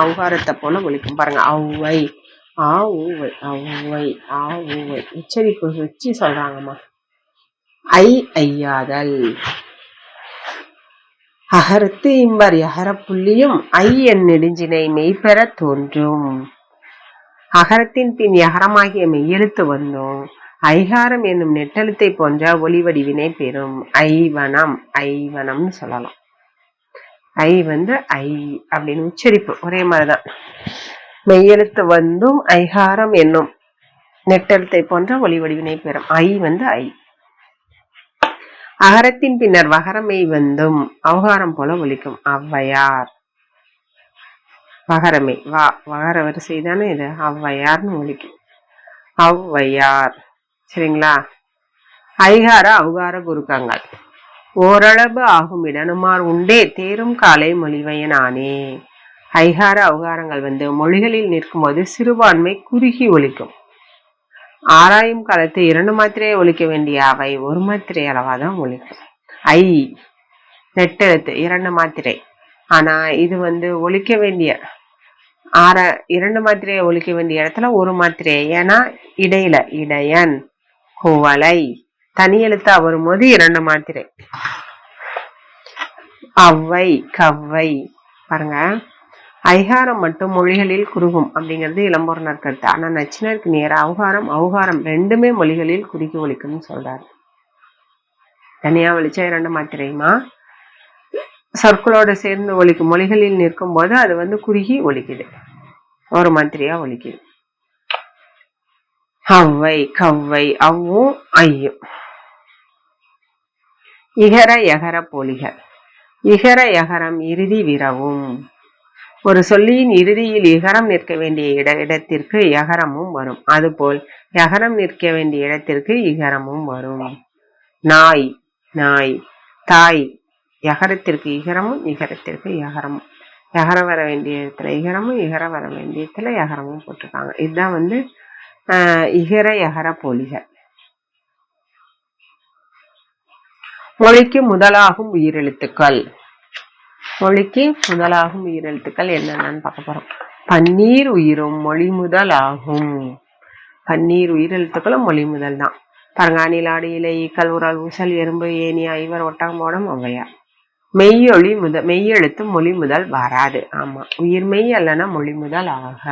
அவுகாரத்தை போல ஒலிக்கும். பாருங்க, அவ்வை, ஆவுவை உச்சரிப்பு வச்சு சொல்றாங்கம்மா. ஐயாதல். அகரத்து இம்பர் அகர புள்ளியும் ஐ என் நெடுஞ்சினை மெய்பெற தோன்றும். அகரத்தின் பின் யகரமாகிய மெய்யெழுத்து வந்தோம் ஐகாரம் என்னும் நெட்டெழுத்தை போன்ற ஒலி வடிவினை பெறும். ஐவனம்னு சொல்லலாம். ஐ ஐ அப்படின்னு உச்சரிப்பு ஒரே மாதிரிதான். மெய்யெழுத்து வந்தும் ஐகாரம் என்னும் நெட்டெழுத்தை போன்ற ஒலி வடிவினை பெறும். ஐ. அகரத்தின் பின்னர் வகரமை வந்தும் அவகாரம் போல ஒலிக்கும். ஔவையார். வகரமை வகர வரிசை தானே இது. ஔவையார்னு ஒலிக்கும். ஔவையார். சரிங்களா? ஐகார அவுகார குறுக்கங்கள். ஓரளவு ஆகும் இடனுமார் உண்டே தேரும் காலை மொழிவையன் ஆனே. ஐகார அவுகாரங்கள் மொழிகளில் நிற்கும் போது சிறுபான்மை குறுகி ஒலிக்கும். ஆராயும் காலத்து இரண்டு மாத்திரையை ஒலிக்க வேண்டிய அவை ஒரு மாத்திரை அளவாதான் ஒலிக்கும். ஐ நெட்டெழுத்து இரண்டு மாத்திரை. ஆனா இது ஒலிக்க வேண்டிய இரண்டு மாத்திரையை ஒலிக்க வேண்டிய இடத்துல ஒரு மாத்திரை. ஏன்னா இடையில இடையன், குவளை தனி எழுத்தா வரும்போது இரண்டு மாத்திரை. அவ்வை, கவ்வை. பாருங்க, ஐகாரம் மட்டும் மொழிகளில் குறுகும் அப்படிங்கிறது இளம்பூரணர் கருத்து. ஆனா நச்சினருக்கு நேர அவுகாரம் ரெண்டுமே மொழிகளில் குறுகி ஒலிக்கும்னு சொல்றாரு. தனியா ஒலிச்சா இரண்டு மாத்திரையுமா சொற்களோட சேர்ந்து ஒலிக்கும் மொழிகளில் நிற்கும் போது அது குறுகி ஒலிக்குது, ஒரு மாத்திரையா ஒலிக்குது. அவ்வை கவ்வை அவ்வும் ஐயும். இகர யகர போலிகள். இகர யகரம் இறுதி விரவும். ஒரு சொல்லின் இறுதியில் இகரம் நிற்க வேண்டிய இடத்திற்கு யகரமும் வரும். அதுபோல் யகரம் நிற்க வேண்டிய இடத்திற்கு இகரமும் வரும். நாய் நாய், தாய் யகரத்திற்கு இகரமும் இகரத்திற்கு யகரமும். யகரம் வர வேண்டிய இடத்துல இகரமும் இகரம் வர வேண்டிய இடத்துல யகரமும் போட்டிருக்காங்க. இதுதான் இகர யகர போலிகள். மொழிக்கு முதலாகும் உயிரெழுத்துக்கள். மொழிக்கு முதலாகும் உயிரெழுத்துக்கள் என்னென்னு பார்க்க போறோம். பன்னீர் உயிரும் மொழி முதல் ஆகும். பன்னீர் உயிரெழுத்துக்களும் மொழி முதல் தான். பாருங்க, அணிலாடு இலை ஈக்கல் உரல் ஊசல் எறும்பு ஏனி ஐவர் ஒட்டகமோடம் ஔவையார். மெய்யொழி மெய்யெழுத்து மொழி முதல் வராது. ஆமா, உயிர்மெய் அல்லன மொழி முதல் ஆக.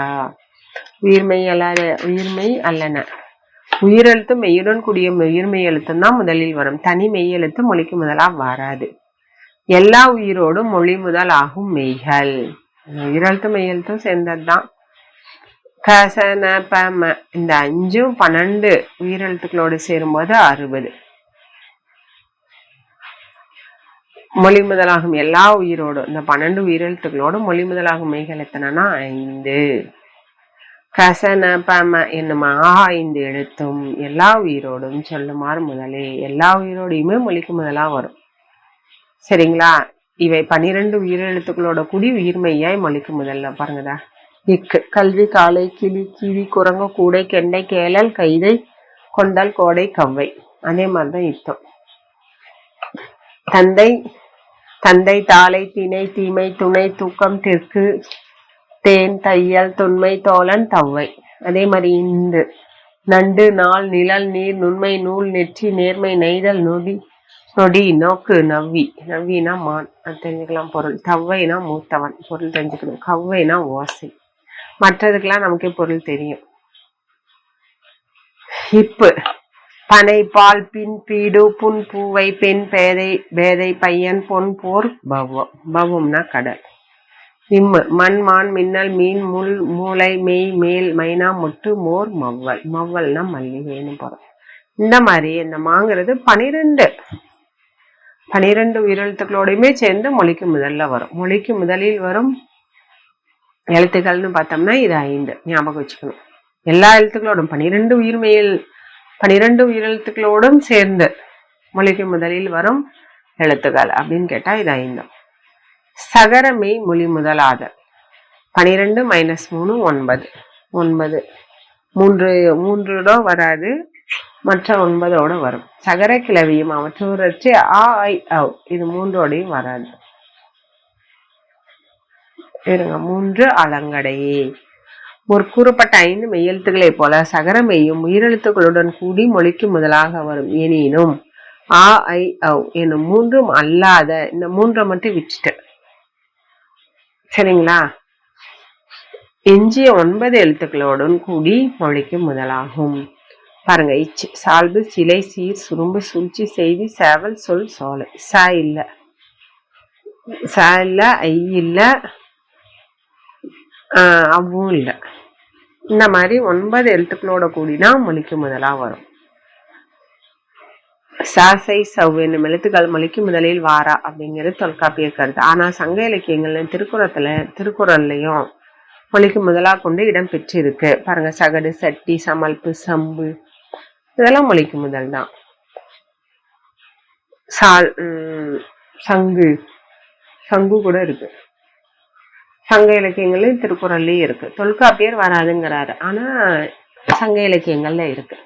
உயிர்மெய் அல்லன உயிரெழுத்து மெய்யுடன் கூடிய உயிர்மெய் எழுத்தும் தான் முதலில் வரும். தனி மெய் எழுத்து மொழிக்கு முதலா வராது. எல்லா உயிரோடும் மொழி முதல் ஆகும் மெய்கள். உயிரெழுத்து மெய்யெழுத்தும் சேர்ந்ததுதான். கசன பம இந்த 5 12 உயிரெழுத்துக்களோடு சேரும்போது 60. மொழி முதலாகும் எல்லா உயிரோடும் இந்த 12 உயிரெழுத்துக்களோடு மொழி முதலாகும் மெய்கள் எத்தனைனா 5. கசன பம என்னும் 5 எழுத்தும் எல்லா உயிரோடும் சொல்லுமாறு முதலே. எல்லா உயிரோடையுமே மொழிக்கு முதலா வரும். சரிங்களா? இவை 12 உயிரெழுத்துக்களோட கூடி உயிர்மெய்யாய் மொழிக்கு முதல்ல. பாருங்கதா, இக்கு கல்வி காலை கிளி கிளி குரங்கு கூடை கெண்டை கேளல் கைதை கொண்டல் கோடை கவ்வை. அதே மாதிரிதான் இத்தம். தந்தை தந்தை தாளை திணை தீமை துணை தூக்கம் தெற்கு தேன் தையல் தொன்மை தோழன் தவ்வை. அதே மாதிரி இன்று நண்டு நாள் நிழல் நீர் நுண்மை நூல் நெற்றி நேர்மை நெய்தல் நொடி நொடி நோக்கு நவ்வி. நவ்வினா மான், அது தெரிஞ்சுக்கலாம் பொருள். தவ்வைனா மூத்தவன், பொருள் தெரிஞ்சுக்கணும். கவ்வைனா ஓசை. மற்றதுக்கெல்லாம் நமக்கே பொருள் தெரியும். இப்பு பனை பால் பின் பீடு புன் பூவை பெண் பேதை பேதை பையன் பொன் போர் பவம். பவம்னா கடல். இம்மு மண் மான் மின்னல் மீன் முள் மூளை மெய் மேல் மைனா முட்டு மோர் மவ்வல். மவ்வல்னா மல்லிகைன்னு போறோம். இந்த மாதிரி இந்த மாங்கிறது 12 உயிரெழுத்துக்களோடையுமே சேர்ந்து மொழிக்கு முதல்ல வரும். மொழிக்கு முதலில் வரும் எழுத்துக்கள்னு பார்த்தோம்னா இது 5. ஞாபகம் வச்சுக்கணும். எல்லா எழுத்துக்களோடும் 12 உயிரெழுத்துக்களோடும் சேர்ந்து மொழிக்கு முதலில் வரும் எழுத்துக்கள் அப்படின்னு கேட்டா இது 5. சகரமை மொழி முதலாதல். 12 - 3 9. 3 வராது, மற்ற 9ஓட வரும். சகர கிளவியும் அவற்றோரற்றி ஆ ஐ ஔ இது 3ஓடையும் வராது. 3 அலங்கடையே. ஒரு கூறப்பட்ட 5 மெய்யெழுத்துக்களை போல சகரமெய்யும் உயிரெழுத்துக்களுடன் கூடி மொழிக்கு முதலாக வரும். எனினும் ஆ ஐ ஔ என்னும் 3 அல்லாத இந்த 3 மட்டும் விட்டுட்டு, சரிங்களா, எஞ்சிய 9 எழுத்துக்களோடும் கூடி மொழிக்கு முதலாகும். பாருங்க, இச்சு சால்பு சிலை சீர் சுரும்பு சூழ்ச்சி செய்தி சேவல் சொல் சோலை. ச இல்ல, ஐ இல்ல, அவ்வும் இல்ல. இந்த மாதிரி 9 எழுத்துக்களோட கூடினா மொழிக்கு முதலா வரும். சாசை சவ் என்னும் எழுத்துக்கள் மொழிக்கு முதலில் வாரா அப்படிங்கிறது தொல்காப்பிய கருத்து. ஆனா சங்க இலக்கியங்கள்ல திருக்குறள்லயும் மொழிக்கு முதலா கொண்டு இடம் பெற்றிருக்கு. பாருங்க, சகடு சட்டி சமல்பு சம்பு இதெல்லாம் மொழிக்கு முதல் தான். சங்கு கூட இருக்கு. சங்க இலக்கியங்கள்லயும் திருக்குறள்லயும் இருக்கு. தொல்காப்பியர் வராதுங்கிறாரு, ஆனா சங்க இலக்கியங்கள்ல இருக்கு.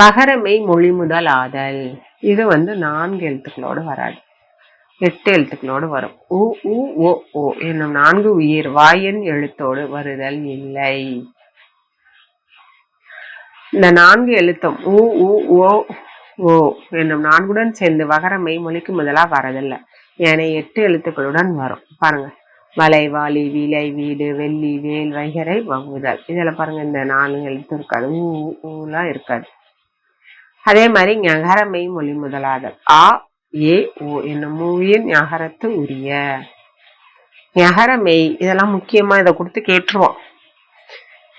வகரமை மொழி முதல் ஆதல். இது 4 எழுத்துக்களோடு வராது, 8 எழுத்துக்களோடு வரும். உ உ ஓ ஓ என்னும் 4 உயிர் வாயன் எழுத்தோடு வருதல் இல்லை. இந்த 4 எழுத்தும் உ உ ஓ ஓ என்னும் 4உடன் சேர்ந்து வகரமை மொழிக்கு முதலா வரதில்லை. ஏன்னா 8 எழுத்துக்களுடன் வரும். பாருங்க, வலை, வாளி, விலை, வீடு, வெள்ளி, வேல், வைகரை, வகுதல். இதுல பாருங்க இந்த 4 எழுத்து இருக்காது, ஊலாம் இருக்காது. அதே மாதிரி ஞகரமை மொழி முதலாதல். ஆ, ஏ, ஓ என்னும் மூவியின் ஞகரத்து உரிய. ஞகரமை இதெல்லாம் முக்கியமா இதை கொடுத்து கேட்டுருவோம்.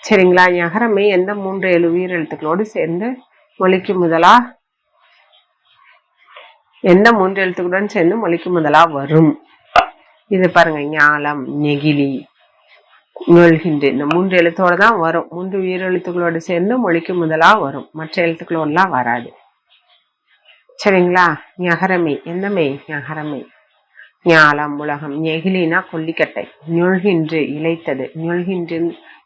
சரிங்களா? ஞகரமை எந்த 3 உயிர் எழுத்துக்களோடு சேர்ந்து மொழிக்கு முதலா, எந்த 3 எழுத்துக்களுடன் சேர்ந்து மொழிக்கு முதலா வரும்? இது பாருங்க, ஞாலம், நெகிழி, நொல்கின்ற இந்த 3 எழுத்தோட தான் வரும். 3 உயிர் எழுத்துக்களோடு சேர்ந்து மொழிக்கு முதலா வரும், மற்ற எழுத்துக்களோடலாம் வராது. சரிங்களா? ஞகரமை எந்த மெய்? ஞகரமை. ஞாலம் உலகம், நெகிழினா கொல்லிக்கட்டை, நொல்கின்று இழைத்தது. நொல்கின்று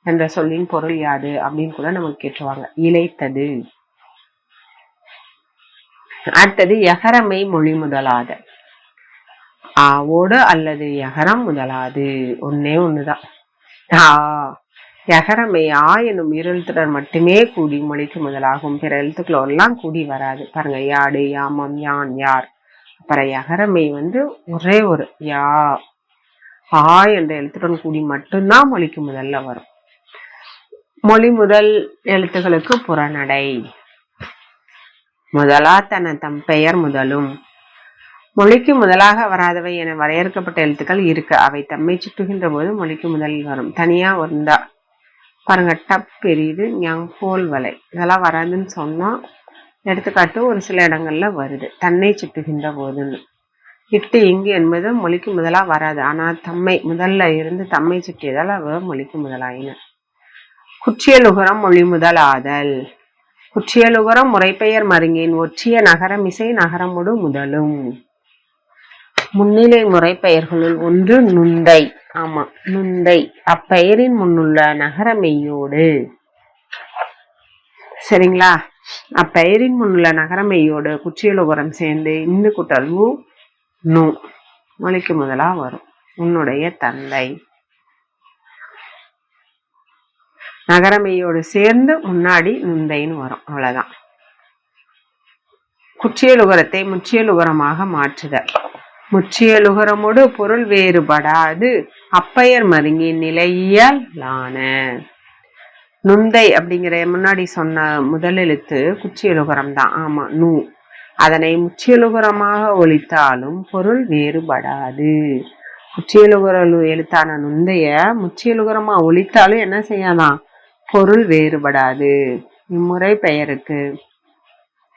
என்ற சொல்லின் பொருள் யாது அப்படின்னு கூட நமக்கு கேட்டுருவாங்க. இழைத்தது. அடுத்தது யகரமை மொழி முதலாத. ஆவோடு அல்லது யகரம் முதலாது, ஒன்னே ஒண்ணுதான். யகரமை ஆ என்னும் எழுத்துடன் மட்டுமே கூடி மொழிக்கு முதலாகும். பிற எழுத்துக்களோடலாம் கூடி வராது. பாருங்க, யாடு, யாமம், யான், யார். அப்புறம் யகரமை ஒரே ஒரு யா, ஆ என்ற எழுத்துடன் கூடி மட்டும்தான் மொழிக்கு முதல்ல வரும். மொழி முதல் எழுத்துக்களுக்கு புறநடை. முதலா தன தம் பெயர் முதலும். மொழிக்கு முதலாக வராதவை என வரையறுக்கப்பட்ட எழுத்துக்கள் இருக்கு. அவை தம்மை சுட்டுகின்ற போது மொழிக்கு முதலில் வரும். தனியா வந்தா பாருங்க, டப் பெரிது, ஞங் போல் வலை, இதெல்லாம் வராதுன்னு சொன்னா எடுத்துக்காட்டு ஒரு சில இடங்கள்ல வருது. தன்னை சுட்டுகின்ற போதுன்னு. இட்டு, இங்கு என்பது மொழிக்கு முதலா வராது. ஆனா தம்மை முதல்ல இருந்து தம்மை சுட்டியதால் அவ மொழிக்கு முதலாயின. குற்றியலுகரம் மொழி முதலாதல். குற்றியலுகரம் முறைப்பெயர் மருங்கின் ஒற்றிய நகரமிசை நகரமுடு முதலும். முன்னிலை முறைப்பெயர்களுள் ஒன்று நுந்தை. ஆமா, நுந்தை. அப்பெயரின் முன்னுள்ள நகரமெய்யோடு. சரிங்களா? அப்பெயரின் முன்னுள்ள நகரமெய்யோடு குற்றியலுகரம் சேர்ந்து இந்து குட்டல் நு மொழிக்கு முதலா வரும். உன்னுடைய தந்தை. நகரமெய்யோடு சேர்ந்து முன்னாடி நுந்தைன்னு வரும். அவ்வளவுதான். குற்றியலுகரத்தை முற்றியலுகரமாக மாற்றுதல். முற்றியலுகரமோடு பொருள் வேறுபடாது அப்பெயர் மருங்கி நிலையியலான. நுந்தை அப்படிங்கிற முன்னாடி சொன்ன முதல் எழுத்து குற்றியலுகரம் தான். ஆமா, நூ. அதனை முற்றியலுகரமாக ஒலித்தாலும் பொருள் வேறுபடாது. முற்றியலுகர எழுத்தான நுந்தைய முற்றியலுகரமா ஒலித்தாலும் என்ன செய்யாதான்? பொருள் வேறுபடாது. இம்முறை பெயருக்கு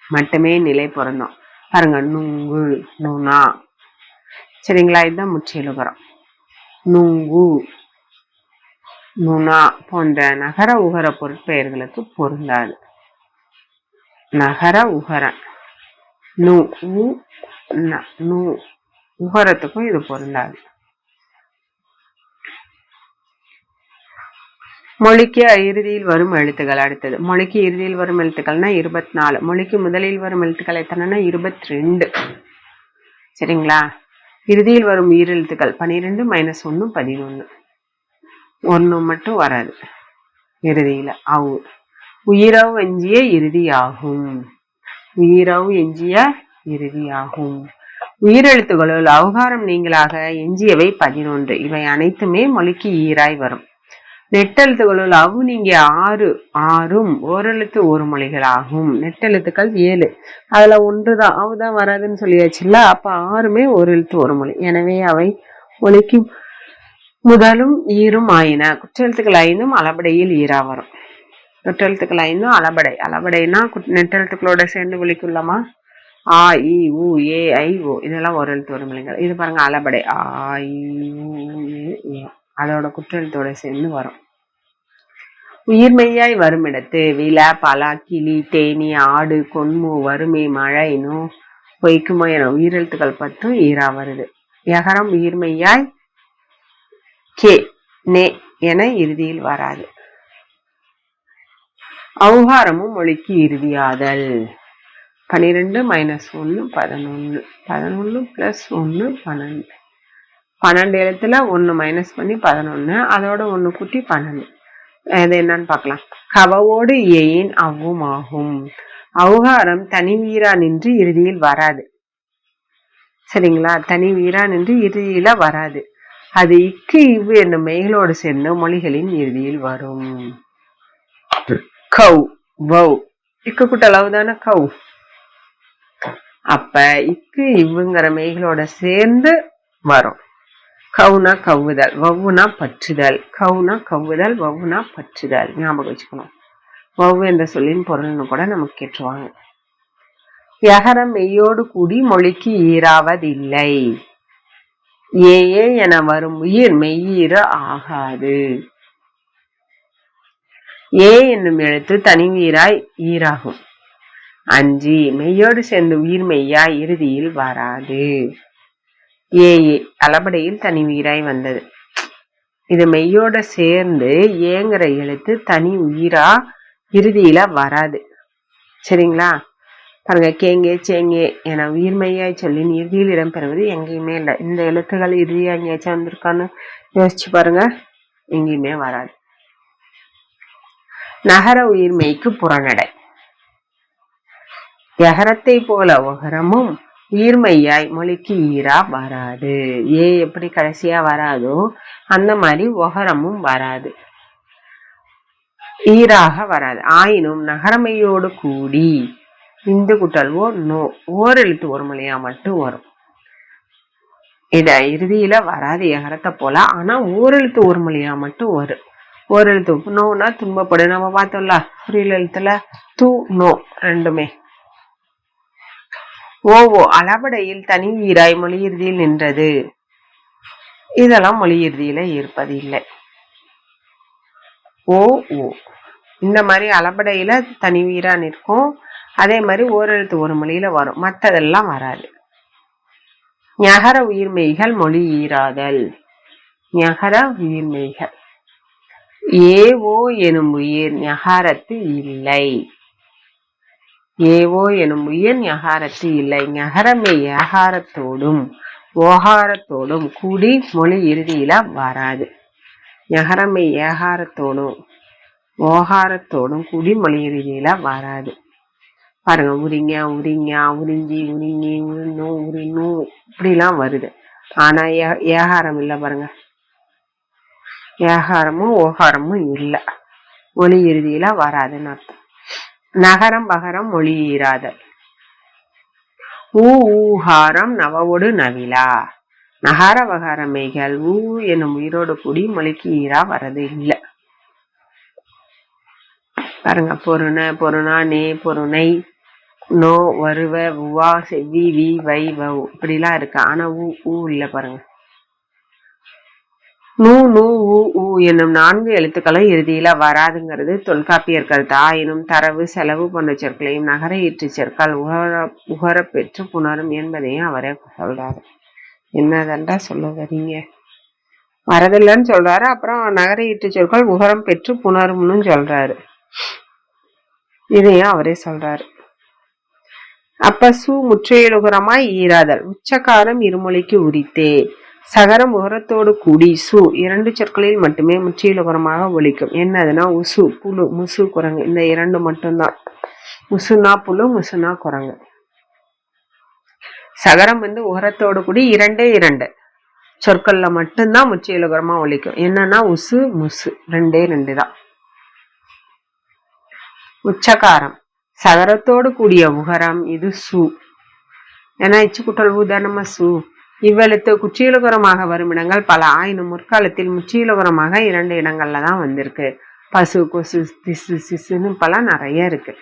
மட்டுமே நிலை பொருந்தும். பாருங்க, நுங்கு, நுணா. சரிங்களா? இதுதான் முற்றியலுகரம். நுங்கு, நுணா போன்ற நகர உகர பொருட்பெயர்களுக்கு பொருந்தாது. நகர உகர நு உகரத்துக்கும் இது பொருந்தாது. மொழிக்கு இறுதியில் வரும் எழுத்துக்கள். அடுத்தது மொழிக்கு இறுதியில் வரும் எழுத்துக்கள்னா 24. மொழிக்கு முதலில் வரும் எழுத்துக்கள் எத்தனைன்னா 22. சரிங்களா? இறுதியில் வரும் உயிரெழுத்துக்கள் 12 - 1 11. 1 மட்டும் வராது இறுதியில. அவு உயிரவு எஞ்சிய இறுதியாகும். உயிரவு எஞ்சிய இறுதியாகும். உயிரெழுத்துக்களுள் அவுகாரம் நீங்களாக எஞ்சியவை 11. இவை அனைத்துமே மொழிக்கு ஈராய் வரும். நெட்டெழுத்துக்களுள் அவு நீங்க 6 ஓரெழுத்து ஒரு மொழிகளாகும். நெட்டெழுத்துக்கள் 7. அதுல 1 தான் அவுதான் வராதுன்னு சொல்லியாச்சுல்ல. அப்ப 6மே ஒரு எழுத்து ஒரு மொழி. எனவே அவை மொழிக்கு முதலும் ஈரும் ஆயின. குற்றெழுத்துக்கள் 5 அளபடையில் ஈரா வரும். குற்றெழுத்துக்கள் 5 அளபடை. அளபடைனா நெட்டெழுத்துக்களோட சேர்ந்து விழிக்குள்ளமா ஆ, இ, உ, ஏ, ஐ, ஓ இதெல்லாம் ஒரு எழுத்து ஒரு மொழிகள். இது பாருங்க, அளபடை ஆ, இ, உ, ஏ, அதோட குற்றெழுத்தோட சேர்ந்து வரும். உயிர்மெய்யாய் வருமிடத்து வில, பலா, கிளி, தேனி, ஆடு, கொன்மு, வறுமை, மழை, நோ, பொய்க்குமோ என உயிரெழுத்துக்கள் 10 ஈரா வருது. யகரம் உயிர்மெய்யாய் கே, நே என இறுதியில் வராது. அவுகாரமும் மொழிக்கு இறுதியாதல். 12 - 1 11. 11 + 1 12. 12 எழுத்துல 1 மைனஸ் பண்ணி 11, அதோட 1 கூட்டி 12. அது என்னன்னு பார்க்கலாம். கவவோடு ஏயின் அவ்வும் ஆகும். அவுகாரம் தனி வீரா நின்று இறுதியில் வராது. சரிங்களா? தனி வீரா நின்று இறுதியில வராது. அது இக்கு இவ்வு என்னும் மெய்களோடு சேர்ந்து மொழிகளின் இறுதியில் வரும். கவ் வவ் இக்கு கூட்டளவு தானே கவ். அப்ப இக்கு இவ்வுங்கிற மெய்களோட சேர்ந்து வரும். கவுனா கவ்வுதல், வவ்வுனா பற்றுதல். கவுனா கவ்வுதல், வவ்வுனா பற்றுதல். ஞாபகம் வச்சுக்கணும். வவ் என்ற சொல்லின் பொருள்னு கூட நமக்கு கேட்டுருவாங்க. யகரம் மெய்யோடு கூடி மொழிக்கு ஈராவதில்லை. ஏ என வரும் உயிர் மெய்யீர ஆகாது. ஏ என்னும் எழுத்து தனி உயிராய் ஈராகும். அஞ்சி மெய்யோடு சேர்ந்து உயிர் மெய்யா இறுதியில் வராது. ஏ அளபடையில் தனி உயிராய் வந்தது. இது மெய்யோட சேர்ந்து ஏங்கிற எழுத்து தனி உயிரா இறுதியில வராது. சரிங்களா? பாருங்க, கேங்கே சேங்கே என உயிர்மெய்யாய் சொல்லின் இறுதியில் இடம்பெறுவது எங்கேயுமே இல்லை. இந்த எழுத்துக்கள் இறுதியா எங்கேயாச்சும் வந்திருக்கான்னு யோசிச்சு பாருங்க. எங்கேயுமே வராது. நகர உயிர்மெய்க்கு புறநடை. யகரத்தை போல ஒகரமும் உயிர்மெய்யாய் மொழிக்கு ஈரா வராது. ஏ எப்படி கடைசியா வராதோ அந்த மாதிரி ஒகரமும் வராது, ஈராக வராது. ஆயினும் நகரமையோடு கூடி இந்து குட்டல்வோ நோ ஓரெழுத்து ஒரு மொழியா மட்டும் வரும். இத இறுதியில வராது யகரத்தை போல, ஆனா ஓரெழுத்து ஒரு மொழியா மட்டும் வரும். ஓரெழுத்து நோனா துன்பப்படு, நம்ம பார்த்தோம்ல குறியில் எழுத்துல தூ நோ ரெண்டுமே. ஓவோ அளபடையில் தனி உயிராய் மொழி இறுதியில் நின்றது. இதெல்லாம் மொழி இறுதியில இருப்பது இல்லை. ஓ ஓ இந்த மாதிரி அளபடையில தனி உயிரா நிற்கும். அதே மாதிரி ஓரெழுத்து ஒரு மொழியில வரும், மற்றதெல்லாம் வராது. ஞகர உயிர்மெய்கள் மொழி ஈராதல். ஞகர உயிர்மெய்கள் ஏவோ எனும் உயிர் ஞகாரத்து இல்லை. ஏவோ எனும் உயிர் ஞகாரத்து இல்லை. ஞகரமெய் ஏகாரத்தோடும் ஓகாரத்தோடும் கூடி மொழி இறுதியில வராது. ஞகரமெய் ஏகாரத்தோடும் ஓகாரத்தோடும் கூடி மொழி இறுதியில வராது. பாருங்க, உரிங்க உரிங்க உறிஞ்சி உரிங்கி உரிணும் உரிணும் இப்படிலாம் வருது. ஆனா ஏகாரம் இல்லை பாருங்க. ஏகாரமும் ஓகாரமும் இல்லை, மொழி இறுதியில வராதுன்னு அர்த்தம். நகரம் பகரம் மொழி ஈராதல். ஊகாரம் நவவோடு நவிலா. நகார வகார மெய்கள் ஊ என்னும் உயிரோடு கூடி மொழிக்கு ஈரா வரது இல்லை. பாருங்க, பொருண பொருணா நே பொருணை நோ வருவ உவா செவ்வி வி வை வவ் இப்படிலாம் இருக்கு. ஆனா ஊ இல்ல பாருங்க. நூ நூ ஊ என்னும் 4 எழுத்துக்களும் இறுதியில வராதுங்கிறது தொல்காப்பியர் கருத்து. ஆயினும் தரவு செலவு போன்ற சொற்களையும் நகர ஈற்று சொற்கள் உகர பெற்று புணரும் என்பதையும் அவரே சொல்றாரு. என்னதண்டா சொல்ல வரீங்க? வரதில்லைன்னு சொல்றாரு, அப்புறம் நகர ஈற்று சொற்கள் உகரம் பெற்று புணரும்னு சொல்றாரு. இதையும் அவரே சொல்றாரு. அப்ப சு முற்றையலுகரமாய் ஈராதல். உச்சகாரம் இருமொழிக்கு உரித்தே. சகரம் உகரத்தோடு கூடி சு 2 சொற்களில் மட்டுமே முற்றியலுகரமாக ஒலிக்கும். என்னதுன்னா உசு புழு, முசு குரங்கு, இந்த 2 மட்டும்தான். முசுனா புழு, முசுனா குரங்கு. சகரம் உகரத்தோடு கூடி 2 சொற்கள்ல மட்டும்தான் முற்றியலுகரமா ஒலிக்கும். என்னன்னா உசு முசு 2 தான். உச்சகாரம் சகரத்தோடு கூடிய உகரம் இது சு. ஏன்னா இச்சு குட்டல் ஊதானமா சு. இவ்வெழுத்து குற்றியலுகரமாக வரும் இடங்கள் பல. ஆயினும் முற்காலத்தில் முற்றியலுகரமாக 2 இடங்கள்ல தான் வந்திருக்கு. பசு கொசு திசு சிசுன்னு பல நிறைய இருக்கு.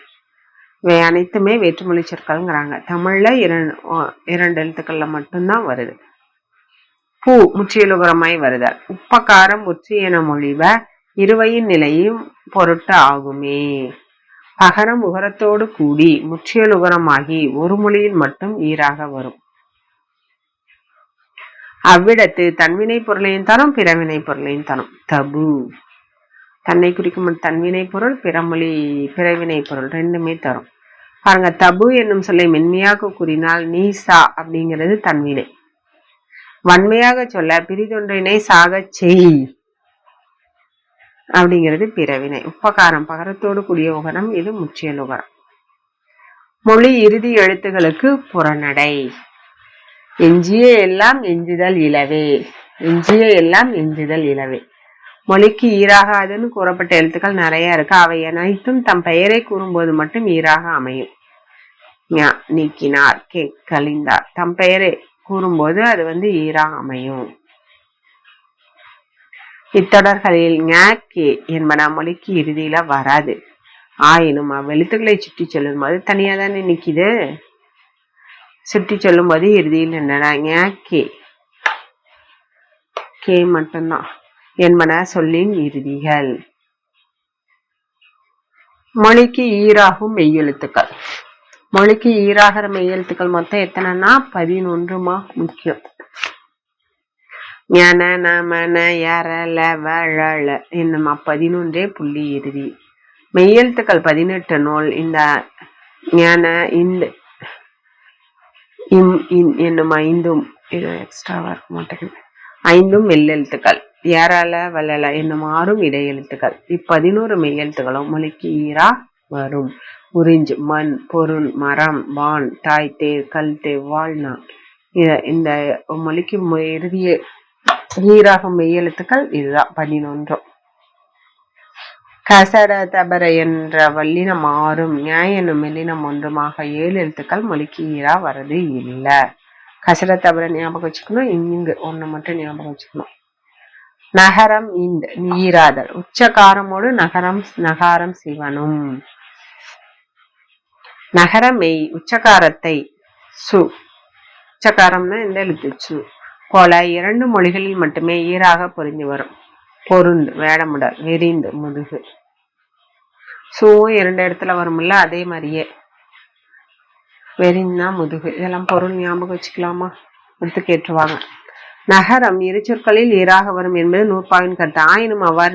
இவை அனைத்துமே வேற்றுமொழி சொற்கள்ங்கிறாங்க. தமிழ்ல 2 எழுத்துக்கள்ல மட்டும்தான் வருது. பூ முற்றியலுகரமாய் வருதல். உப்பகாரம் முற்றி என மொழிவ இருவையின் நிலையும் பொருட்டு ஆகுமே. பகரம் உகரத்தோடு கூடி முற்றியலுகரமாகி ஒரு மொழியில் மட்டும் ஈராக வரும். அவ்விடத்து தன்வினை பொருளையும் தரும் பிறவினை பொருளையும் தரும். தபு தன்னை குறிக்கும் தன்வினை பொருள், பிறமொழி பிறவினை பொருள் ரெண்டுமே தரும். பாருங்க, தபு என்னும் சொல்லை மென்மையாக கூறினால் நீசா அப்படிங்கிறது தன்வினை. வன்மையாக சொல்ல பிரிதொன்றினை சாக செய் அப்படிங்கிறது பிறவினை. உப்பகாரம் பகரத்தோடு கூடிய உகரம், இது முற்றியலுகரம். மொழி இறுதி எழுத்துகளுக்கு புறநடை. எஞ்சிய எல்லாம் எஞ்சுதல் இலவே. எஞ்சிய எல்லாம் எஞ்சுதல் இலவே. மொழிக்கு ஈறாகாதுன்னு கூறப்பட்ட எழுத்துக்கள் நிறைய இருக்கு. அவை அனைத்தும் தம் பெயரை கூறும்போது மட்டும் ஈறாக அமையும். நீக்கினார், கழிந்தார், தம் பெயரை கூறும்போது அது ஈறாக அமையும். இத்தொடர்களில் கே என்பன மொழிக்கு இறுதியில வராது. ஆயினும் அவ்வெழுத்துக்களை சுற்றி சொல்லும் போது தனியா தானே நிக்குது. சுற்றி சொல்லும் போது இறுதியில் என்னடா கே மட்டும்தான் என்பன சொல்லின் இறுதிகள். மொழிக்கு ஈறாகும் மெய்யெழுத்துக்கள். மொழிக்கு ஈறாகிற மெய்யெழுத்துக்கள் மொத்தம் எத்தனைன்னா 11 முக்கியம். ஞன நமன யரல வழல என்னுமா 11 புள்ளி இறுதி. மெய்யெழுத்துக்கள் 18 நூல். இந்த ஞன இந்த என்னும் ஐந்தும் இது எக்ஸ்ட்ராவா இருக்க மாட்டேங்குது. 5 மெல்லெழுத்துக்கள். யரல வளல என்னும் 6 இடையெழுத்துக்கள். 11 மெய்யெழுத்துக்களும் மொழிக்கு ஈரா வரும். உறிஞ்சு, மண், பொருள், மரம், வான், தாய், தேர், கல், தேவ், வாழ்நா. இந்த மொழிக்கு இறுதிய ஈராகும் மெய்யெழுத்துக்கள் இதுதான் 11. கசட தபர என்ற வல்லினம் 6ம் என்னும் மெல்லினம் 1மாக 7 எழுத்துக்கள் மொழிக்கு ஈரா வரது இல்ல. கசட தபர ஞாபகம் வச்சுக்கணும். இங்கு ஒண்ணு மட்டும் ஞாபகம் வச்சுக்கணும். நகரம் இந்த ஈராதல். உச்சகாரமோடு நகாரம் சிவனும். நகர மெய் உச்சகாரத்தை சு, உச்சகாரம்னா இந்த எழுத்து சு போல 2 மொழிகளில் மட்டுமே ஈராக பொருந்தி வரும். பொருந்து, வேடமுடல், வெறிந்து, முதுகு. சூவும் 2 இடத்துல வரும்ல, அதே மாதிரியே வெறிந்தா முதுகு. இதெல்லாம் பொருள் ஞாபகம் வச்சுக்கலாமா? எடுத்து கேட்டுருவாங்க. நகரம் இரு சொற்களில் ஈராக வரும் என்பது நூற்பாவின் கருத்து. ஆயினும் அவ்வாறு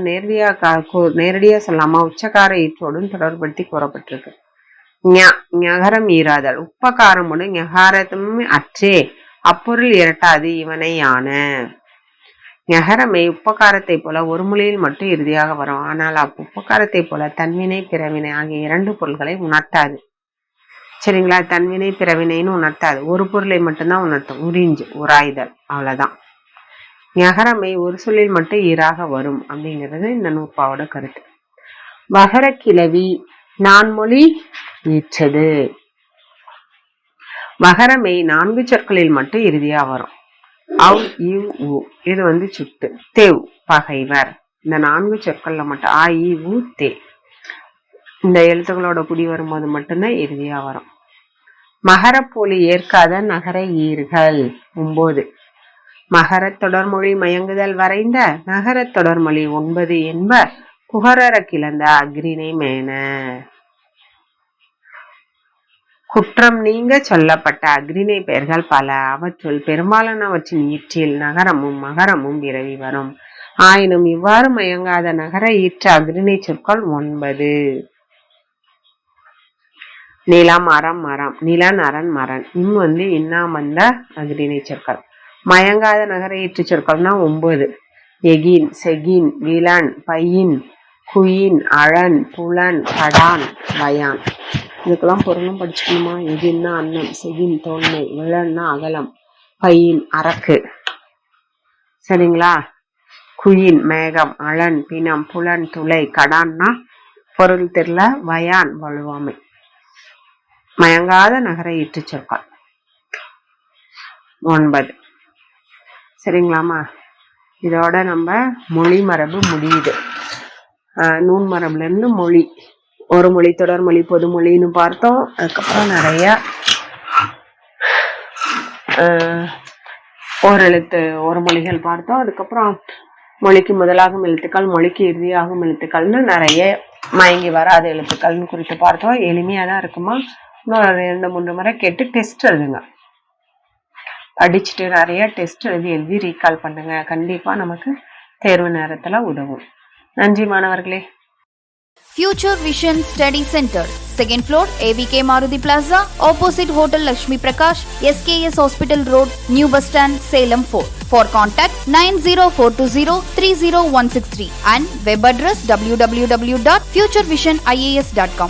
நேரடியா சொல்லாம உச்சகார ஈற்றோடும் தொடர்படுத்தி கூறப்பட்டிருக்கு. ஞகரம் ஈராதல். உப்பகாரமுடன் ஞகாரத்தும் அற்றே அப்பொருள் இரட்டாது இவனை யான. ஞகரமை உப்பகாரத்தை போல ஒரு மொழியில் மட்டும் இறுதியாக வரும். ஆனால் உப்பகாரத்தை போல தன்வினை பிறவினை ஆகிய 2 பொருள்களை உணர்த்தாது. சரிங்களா? தன்வினை பிறவினைன்னு உணர்த்தாது. ஒரு பொருளை மட்டும்தான் உணர்த்தும். உறிஞ்சு, உராய்தல், அவ்வளவுதான். ஞகரமை ஒரு சொல்லில் மட்டும் ஈராக வரும் அப்படிங்கிறது இந்த நூற்பாவோட கருத்து. வகர கிளவி நான்மொழி ஈற்றது. வகரமை 4 சொற்களில் மட்டும் இறுதியா வரும். அவ், இவ், உ. இது சுட்டு. தேவ், பகைவர். இந்த 4 சொற்கள்ல மட்டும் ஆ, இ, உ, தே இந்த எழுத்துக்களோட குடி வரும்போது மட்டும்தான் இறுதியா வரும். மகரப்போலி ஏற்காத நகர ஈர்கள் 9. மகர தொடர்மொழி மயங்குதல் வரைந்த நகர தொடர்மொழி 9 என்ப புகரர கிளந்த அக்ரிணை மேன. குற்றம் நீங்க சொல்லப்பட்ட அக்ரிணை பெயர்கள் பல. அவற்றுள் பெரும்பாலானவற்றின் ஈற்றில் நகரமும் மகரமும் விரவி வரும். ஆயினும் இவ்வாறு மயங்காத நகர ஈற்ற அக்ரிணை சொற்கள் 9. நிலம், அறம், மரம், நிலன், அரண், மரன். இன்னாமந்த அக்ரிணை சொற்கள். மயங்காத நகர ஈற்று சொற்கள்னா 9. எகின், செகின், விலன், பையின், குயின், அழன், புலன், கடான், வயான். இதுக்கெல்லாம் பொருளும் படிச்சுக்கணுமா? எகின்னா அன்னம், செகின் தொன்மை, விலன்னா அகலம், பையின் அரக்கு. சரிங்களா? குயின் மேகம், அழன் பிணம், புலன் துளை, கடான்னா பொருள் தெரியல, வயான் வலுவாமை. மயங்காத நகர ஈற்று சொற்கள் 9. சரிங்களாமா? இதோட நம்ம மொழி மரபு முடியுது. நூன் மரபுல இருந்து மொழி, ஒரு மொழி தொடர்மொழி பொதுமொழின்னு பார்த்தோம். அதுக்கப்புறம் நிறைய ஓரெழுத்து ஒரு மொழிகள் பார்த்தோம். அதுக்கப்புறம் மொழிக்கு முதலாகும் எழுத்துக்கள், மொழிக்கு இறுதியாகும் எழுத்துக்கள்னு நிறைய மயங்கி வராத எழுத்துக்கள்னு குறித்து பார்த்தோம். எளிமையா தான் இருக்குமா? இன்னும் 2-3 முறை கேட்டு டெஸ்ட் எழுதுங்க. படிச்சுட்டு நிறைய டெஸ்ட் எழுதி ரீகால் பண்ணுங்க. கண்டிப்பா நமக்கு தேர்வு நேரத்துல உதவும். நன்றி மாணவர்களே. Future Vision Study Center, 2nd floor, AVK Maruti Plaza, opposite Hotel Lakshmi Prakash, SKS Hospital Road, New Bus Stand, Salem 4. For contact 9042030163 and web address www.futurevisionias.com.